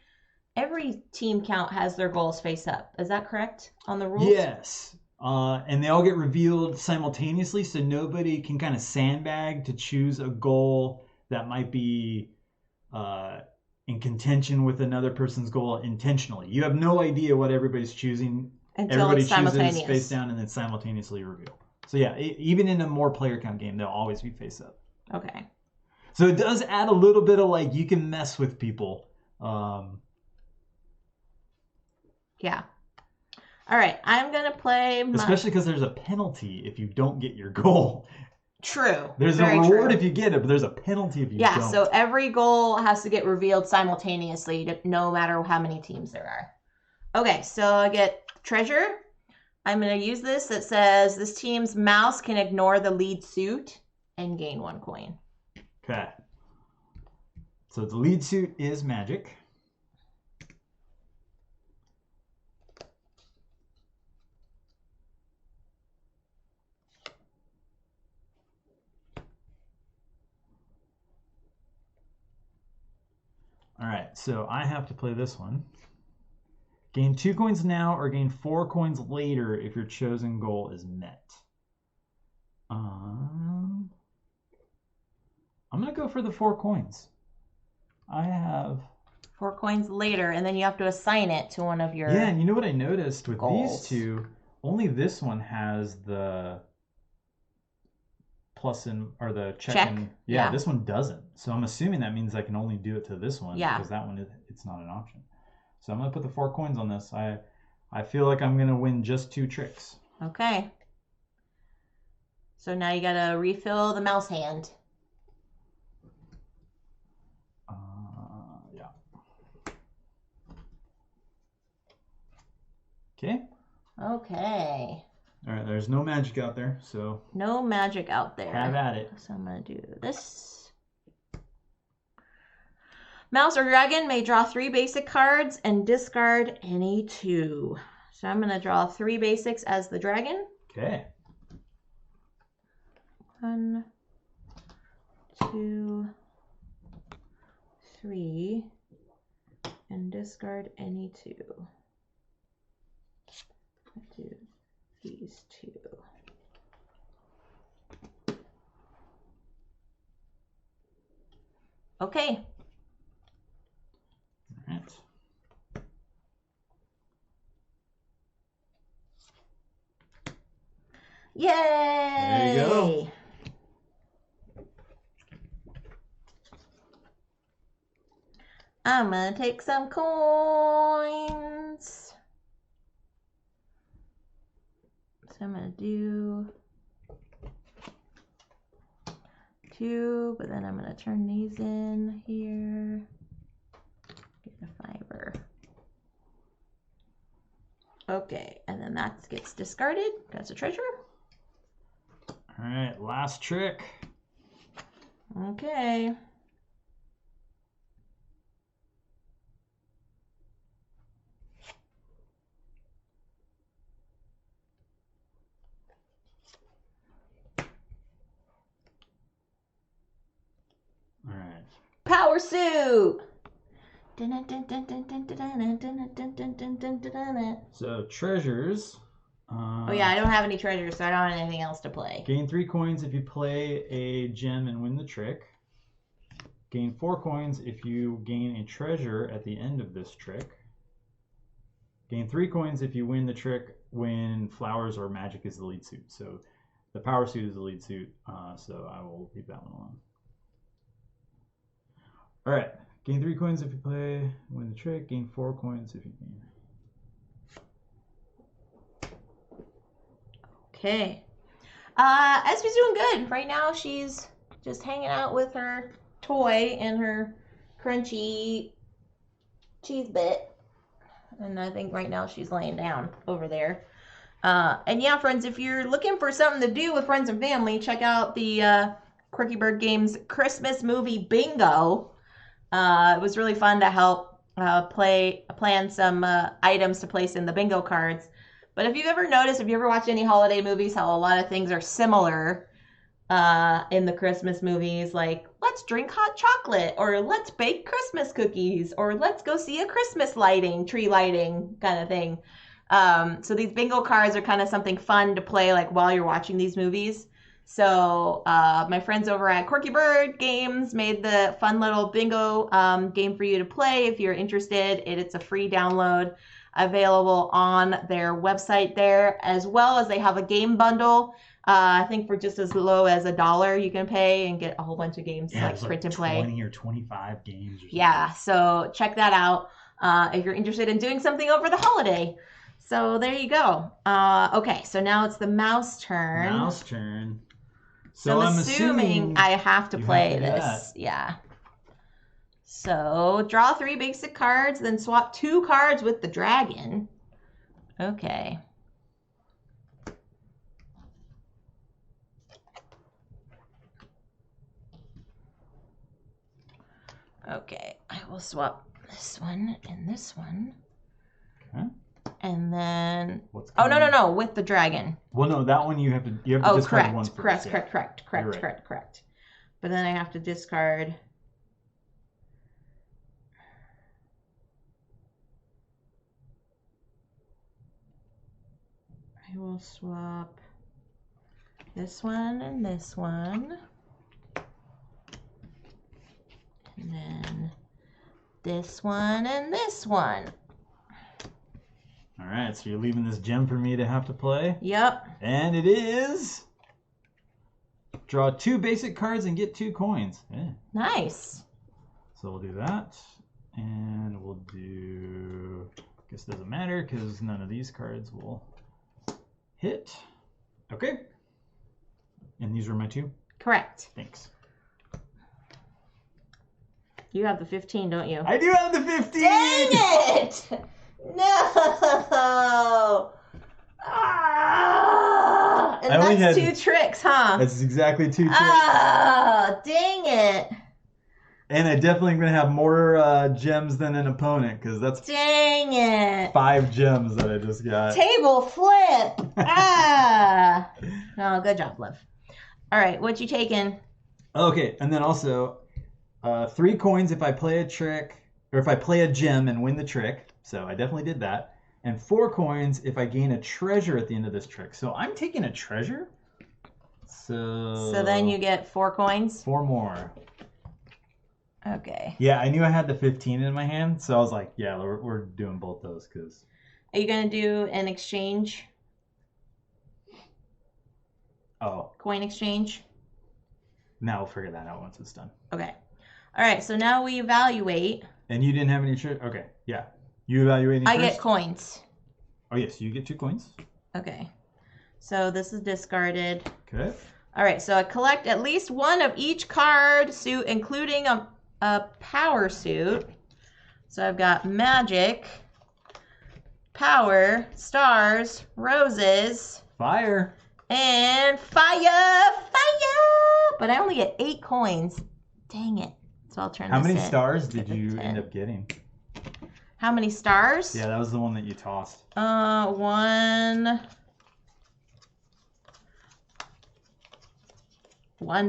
team count has their goals face up. Is that correct on the rules? Yes. And they all get revealed simultaneously, so nobody can kind of sandbag to choose a goal that might be in contention with another person's goal intentionally. You have no idea what everybody's choosing. Until Everybody it's simultaneous. chooses face down and then simultaneously reveal. So yeah, even in a more player count game, they'll always be face up. Okay. So it does add a little bit of like, you can mess with people. Yeah. All right, I'm going to play Especially because there's a penalty if you don't get your goal. True. There's a reward if you get it, but there's a penalty if you don't. Yeah, so every goal has to get revealed simultaneously, no matter how many teams there are. Okay, so I get treasure. I'm going to use this that says this team's mouse can ignore the lead suit and gain 1 coin. Okay. So the lead suit is magic. All right, so I have to play this one. Gain 2 coins now or gain 4 coins later if your chosen goal is met. I'm going to go for the 4 coins. I have 4 coins later, and then you have to assign it to one of your Yeah, and you know what I noticed with goals. these two? Only this one has the plus in or the check. Check. In, yeah, this one doesn't. So I'm assuming that means I can only do it to this one. Yeah. Because that one it's not an option. So I'm gonna put the 4 coins on this. I feel like I'm gonna win just 2 tricks. Okay. So now you gotta refill the mouse hand. Yeah. Okay. Okay. All right, there's no magic out there, so... No magic out there. Have at it. So I'm going to do this. Mouse or dragon may draw 3 basic cards and discard any 2. So I'm going to draw 3 basics as the dragon. Okay. 1, 2, 3. And discard any 2. Do these 2. Okay. All right. Yay! There you go. I'm gonna take some coins. So I'm going to do 2, but then I'm going to turn these in here. Get a 5-er. Okay, and then that gets discarded. That's a treasure. All right, last trick. Okay. All right. Power suit. So treasures. Oh yeah, I don't have any treasures, so I don't have anything else to play. Gain 3 coins if you play a gem and win the trick. Gain 4 coins if you gain a treasure at the end of this trick. Gain 3 coins if you win the trick when flowers or magic is the lead suit. So the power suit is the lead suit, so I will leave that one alone. All right, gain 3 coins if you play, win the trick. Gain 4 coins if you gain. Okay. Esme's doing good. Right now she's just hanging out with her toy and her crunchy cheese bit. And I think right now she's laying down over there. And yeah, friends, if you're looking for something to do with friends and family, check out the Quirky Bird Games Christmas movie bingo. It was really fun to help plan some items to place in the bingo cards. But if you've ever noticed, if you ever watched any holiday movies, how a lot of things are similar in the Christmas movies, like let's drink hot chocolate, or let's bake Christmas cookies, or let's go see a Christmas tree lighting kind of thing. So these bingo cards are kind of something fun to play like while you're watching these movies. So my friends over at Quirky Bird Games made the fun little bingo game for you to play if you're interested. It's a free download available on their website there, as well as they have a game bundle. I think for just as low as $1 you can pay and get a whole bunch of games like print and play. 20 or 25 games or something. Yeah, so check that out if you're interested in doing something over the holiday. So there you go. Okay, so now it's the mouse turn. Mouse turn. So I'm assuming I have to play this. Yeah. So draw 3 basic cards, then swap 2 cards with the dragon. Okay. Okay, I will swap this one and this one. Okay. And then no, with the dragon. Well, no, that one you have to discard one first. Correct. But then I have to discard. I will swap this one and this one. And then this one and this one. All right, so you're leaving this gem for me to have to play? Yep. And it is draw 2 basic cards and get 2 coins. Yeah. Nice. So we'll do that. And we'll do... I guess it doesn't matter because none of these cards will hit. Okay. And these are my 2? Correct. Thanks. You have the 15, don't you? I do have the 15! Dang it! No! Ah! And that's 2 tricks, huh? That's exactly 2 tricks. Ah! Dang it! And I definitely am going to have more gems than an opponent because that's dang it. 5 gems that I just got. Table flip! Ah! No, good job, love. All right, what you taking? Okay, and then also 3 coins if I play a trick, or if I play a gem and win the trick. So I definitely did that. And 4 coins if I gain a treasure at the end of this trick. So I'm taking a treasure. So then you get 4 coins? 4 more. Okay. Yeah, I knew I had the 15 in my hand, so I was like, yeah, we're doing both those. Cause... Are you going to do an exchange? Oh. Coin exchange? Now we'll figure that out once it's done. Okay. All right, so now we evaluate. And you didn't have any trick? Okay, yeah. You evaluating I first? get coins. Oh, yes, you get 2 coins. Okay. So this is discarded. Okay. All right, so I collect at least 1 of each card suit, including a power suit. So I've got magic, power, stars, roses, fire, and fire. But I only get 8 coins. Dang it. So I'll turn How this many in. stars did you end up getting? How many stars? Yeah, that was the one that you tossed. 1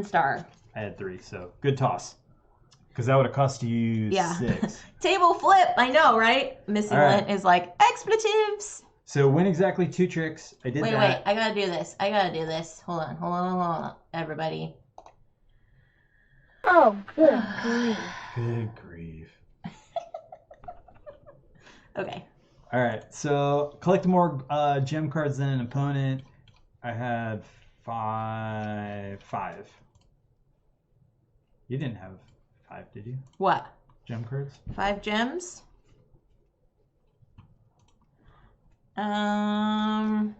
star. I had 3, so good toss. Because that would have cost you 6. Table flip. I know, right? Missing right. lint is like expletives. So win exactly 2 tricks. I did that. Wait. I gotta do this. Hold on. Everybody. Oh, good grief. Good grief. Okay. All right. So collect more gem cards than an opponent. I had 5. You didn't have 5, did you? What? Gem cards? 5 gems? 1,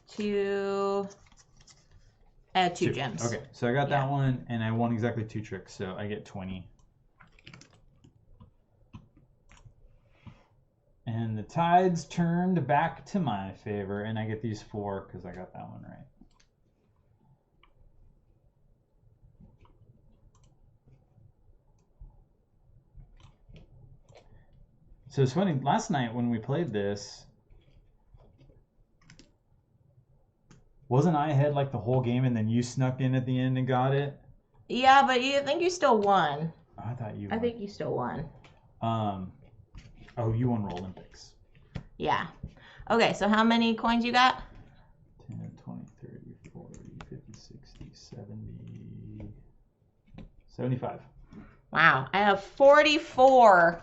2. I had 2 gems. Okay, so I got that one, and I won exactly 2 tricks, so I get 20. And the tides turned back to my favor, and I get these 4 because I got that one right. So it's funny, last night when we played this, wasn't I ahead like the whole game and then you snuck in at the end and got it? Yeah, but I think you still won. Oh, I thought you won. I think you still won. Oh, you won Roll Olympics. Yeah. Okay, so how many coins you got? 10, 20, 30, 40, 50, 60, 70, 75. Wow, I have 44.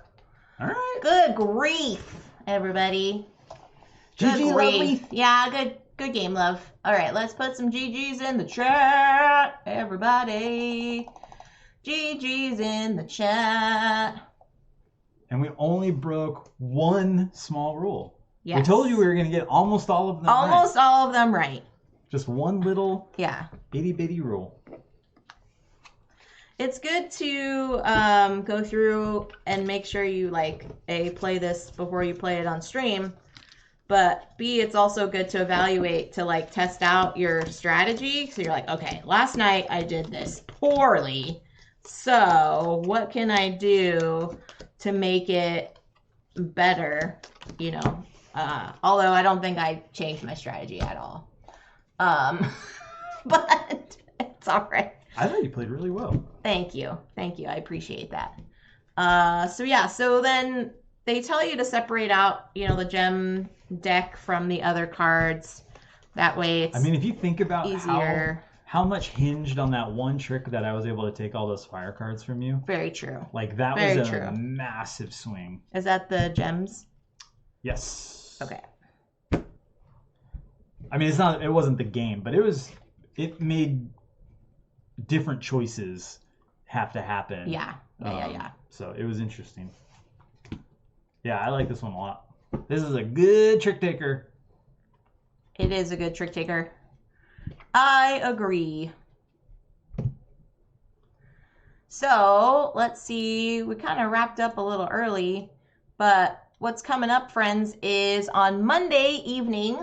All right. Good grief, everybody. Good GG, grief. lovely. Yeah, good game, love. All right, let's put some GGs in the chat, everybody. GGs in the chat. And we only broke 1 small rule. Yes. We told you we were going to get almost all of them Almost right. all of them right. Just one little itty bitty rule. It's good to go through and make sure you A, play this before you play it on stream, but B, it's also good to evaluate to test out your strategy. So you're like, okay, last night I did this poorly, so what can I do to make it better? Although I don't think I changed my strategy at all, but it's all right. I thought you played really well. Thank you. I appreciate that. So then they tell you to separate out, the gem deck from the other cards. That way it's if you think about easier. How much hinged on that one trick that I was able to take all those fire cards from you. Very true. That Very was a true. massive swing. Is that the gems? Yes. Okay. I mean, it wasn't the game, but it made different choices have to happen. Yeah. So it was interesting. Yeah, I like this one a lot. This is a good trick taker. It is a good trick taker. I agree. So let's see. We kind of wrapped up a little early, but what's coming up, friends, is on Monday evening,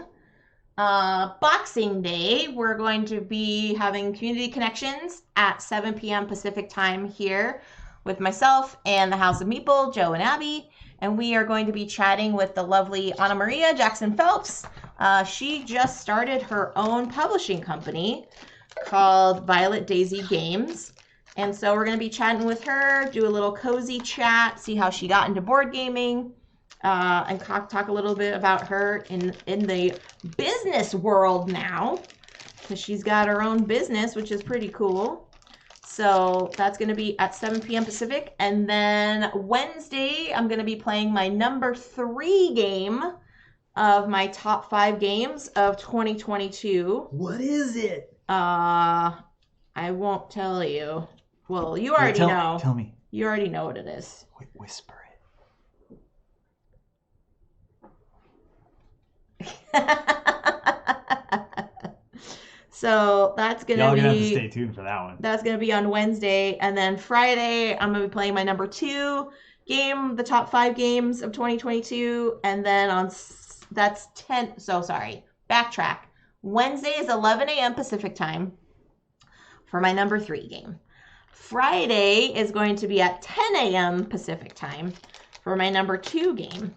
Boxing Day, we're going to be having Community Connections at 7 p.m. Pacific time here with myself and the House of Meeple, Joe and Abby. And we are going to be chatting with the lovely Anna Maria Jackson Phelps. She just started her own publishing company called Violet Daisy Games. And so we're going to be chatting with her, do a little cozy chat, see how she got into board gaming, and talk a little bit about her in the business world now, because she's got her own business, which is pretty cool. So that's going to be at 7 p.m. Pacific. And then Wednesday, I'm going to be playing my number 3 game of my top 5 games of 2022. What is it? I won't tell you. Well, you already know. Tell me. You already know what it is. Whisper it. So that's gonna Y'all gonna have to stay tuned for that one. That's gonna be on Wednesday, and then Friday I'm gonna be playing my number 2 game, the top 5 games of 2022, and then that's 10. So sorry, backtrack. Wednesday is 11 a.m. Pacific time for my number 3 game. Friday is going to be at 10 a.m. Pacific time for my number 2 game.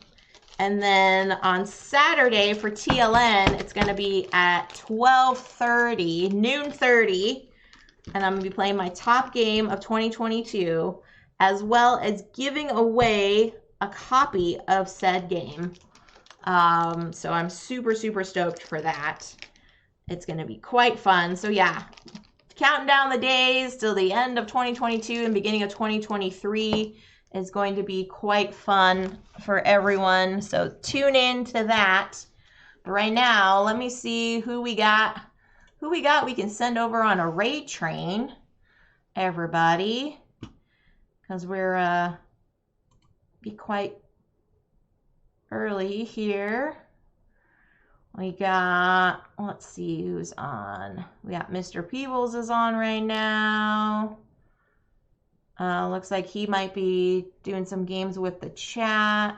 And then on Saturday for TLN, it's going to be at 12:30, noon 30. And I'm going to be playing my top game of 2022, as well as giving away a copy of said game. So I'm super, super stoked for that. It's going to be quite fun. So yeah, counting down the days till the end of 2022 and beginning of 2023 is going to be quite fun for everyone. So tune in to that. But right now, let me see who we got. We can send over on a raid train, everybody, because we're be quite early here. We got, let's see who's on. We got Mr. Peebles is on right now. Looks like he might be doing some games with the chat.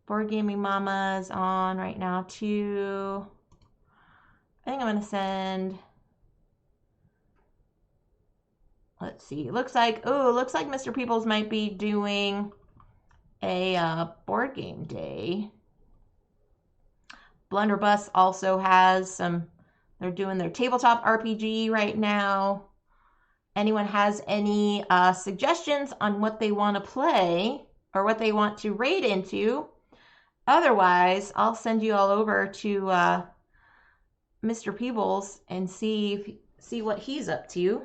Board Gaming Mama is on right now too. I think I'm going to send, let's see. Looks like Mr. Peebles might be doing a board game day. Blunderbuss also has some, they're doing their tabletop RPG right now. Anyone has any suggestions on what they want to play or what they want to raid into? Otherwise, I'll send you all over to Mr. Peebles and see what he's up to.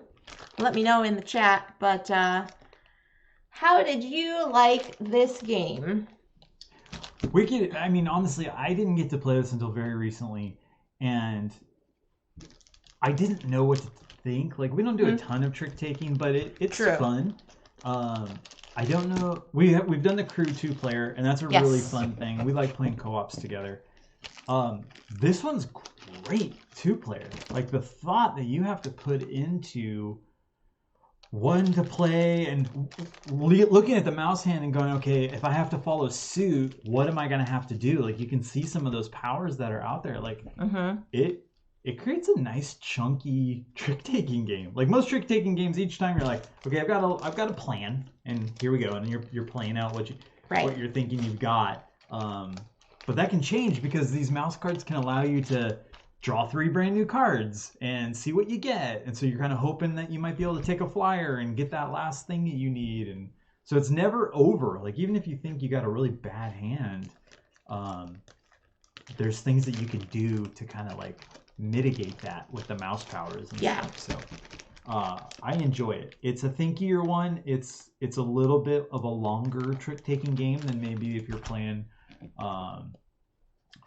Let me know in the chat. But how did you like this game? I mean, honestly, I didn't get to play this until very recently, and I didn't know what to think. Like, we don't do a ton of trick taking, but it's True. Fun. I don't know. We've done the crew 2-player, and that's a really fun thing. We like playing co-ops together. This one's great 2-player. Like, the thought that you have to put into one to play and looking at the mouse hand and going, okay, if I have to follow suit, what am I going to have to do? Like, you can see some of those powers that are out there. Like, it creates a nice chunky trick-taking game. Like most trick-taking games, each time you're like, okay, I've got a plan, and here we go, and you're playing out what you're thinking you've got. But that can change because these mouse cards can allow you to draw 3 brand new cards and see what you get. And so you're kind of hoping that you might be able to take a flyer and get that last thing that you need. And so it's never over. Like even if you think you got a really bad hand, there's things that you can do to kind of like mitigate that with the mouse powers and stuff. So I enjoy it. It's a thinkier one. It's a little bit of a longer trick taking game than maybe if you're playing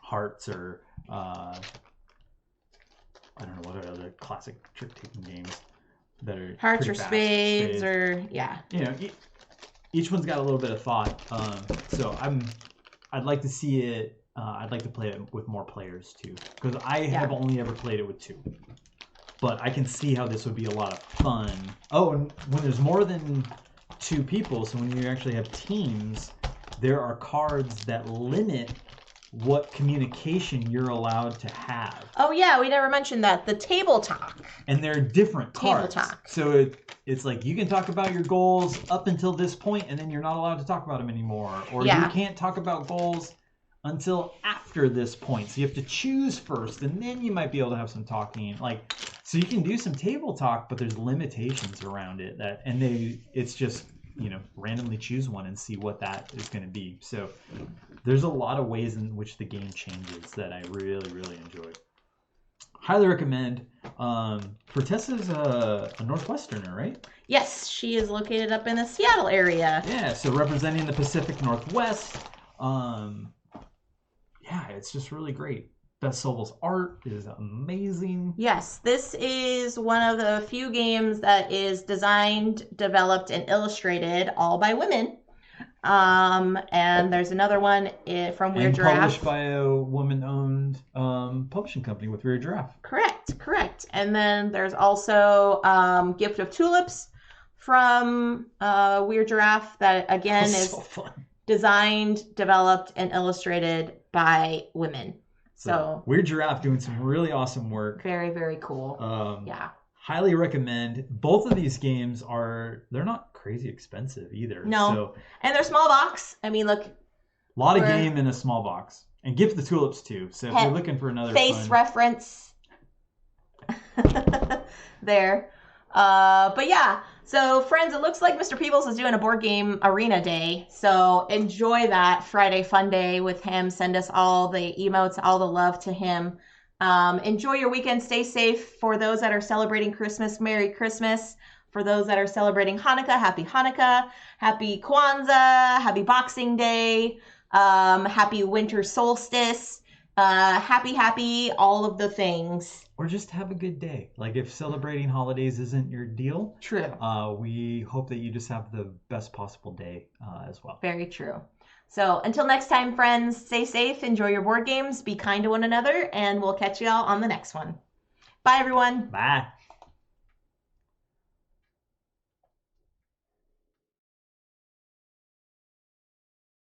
Hearts or I don't know what are other classic trick-taking games that are Hearts pretty or fast. spades or Each one's got a little bit of thought. So I'd like to see it. I'd like to play it with more players too, because I have only ever played it with 2. But I can see how this would be a lot of fun. Oh, and when there's more than 2 people, so when you actually have teams, there are cards that limit what communication you're allowed to have. Oh yeah, we never mentioned that. The table talk. And they're different cards. Table talk. So it's like you can talk about your goals up until this point, and then you're not allowed to talk about them anymore. Or you can't talk about goals until after this point. So you have to choose first, and then you might be able to have some talking. So you can do some table talk, but there's limitations around it it's just, randomly choose one and see what that is going to be. So there's a lot of ways in which the game changes that I really, really enjoy. Highly recommend. Fertessa's a Northwesterner, right? Yes, she is located up in the Seattle area. Yeah, so representing the Pacific Northwest. It's just really great. Beth Sobel's art is amazing. Yes, this is one of the few games that is designed, developed, and illustrated all by women. And there's another one from Weird Giraffe. Published by a woman-owned publishing company with Weird Giraffe. Correct. And then there's also Gift of Tulips from Weird Giraffe that, again, is so fun. Designed, developed, and illustrated by women. So Weird Giraffe doing some really awesome work. Very, very cool. Highly recommend. Both of these games they're not crazy expensive either. No. And they're small box. I mean, look. A lot of game in a small box. And Gift the Tulips too. So if you're looking for another face reference there. But yeah. So friends, it looks like Mr. Peebles is doing a board game arena day. So enjoy that Friday fun day with him. Send us all the emotes, all the love to him. Enjoy your weekend. Stay safe. For those that are celebrating Christmas, Merry Christmas. For those that are celebrating Hanukkah, Happy Hanukkah. Happy Kwanzaa. Happy Boxing Day. Happy Winter Solstice. Happy, all of the things. Or just have a good day. Like if celebrating holidays isn't your deal. True. We hope that you just have the best possible day as well. Very true. So until next time, friends, stay safe, enjoy your board games, be kind to one another, and we'll catch you all on the next one. Bye, everyone. Bye.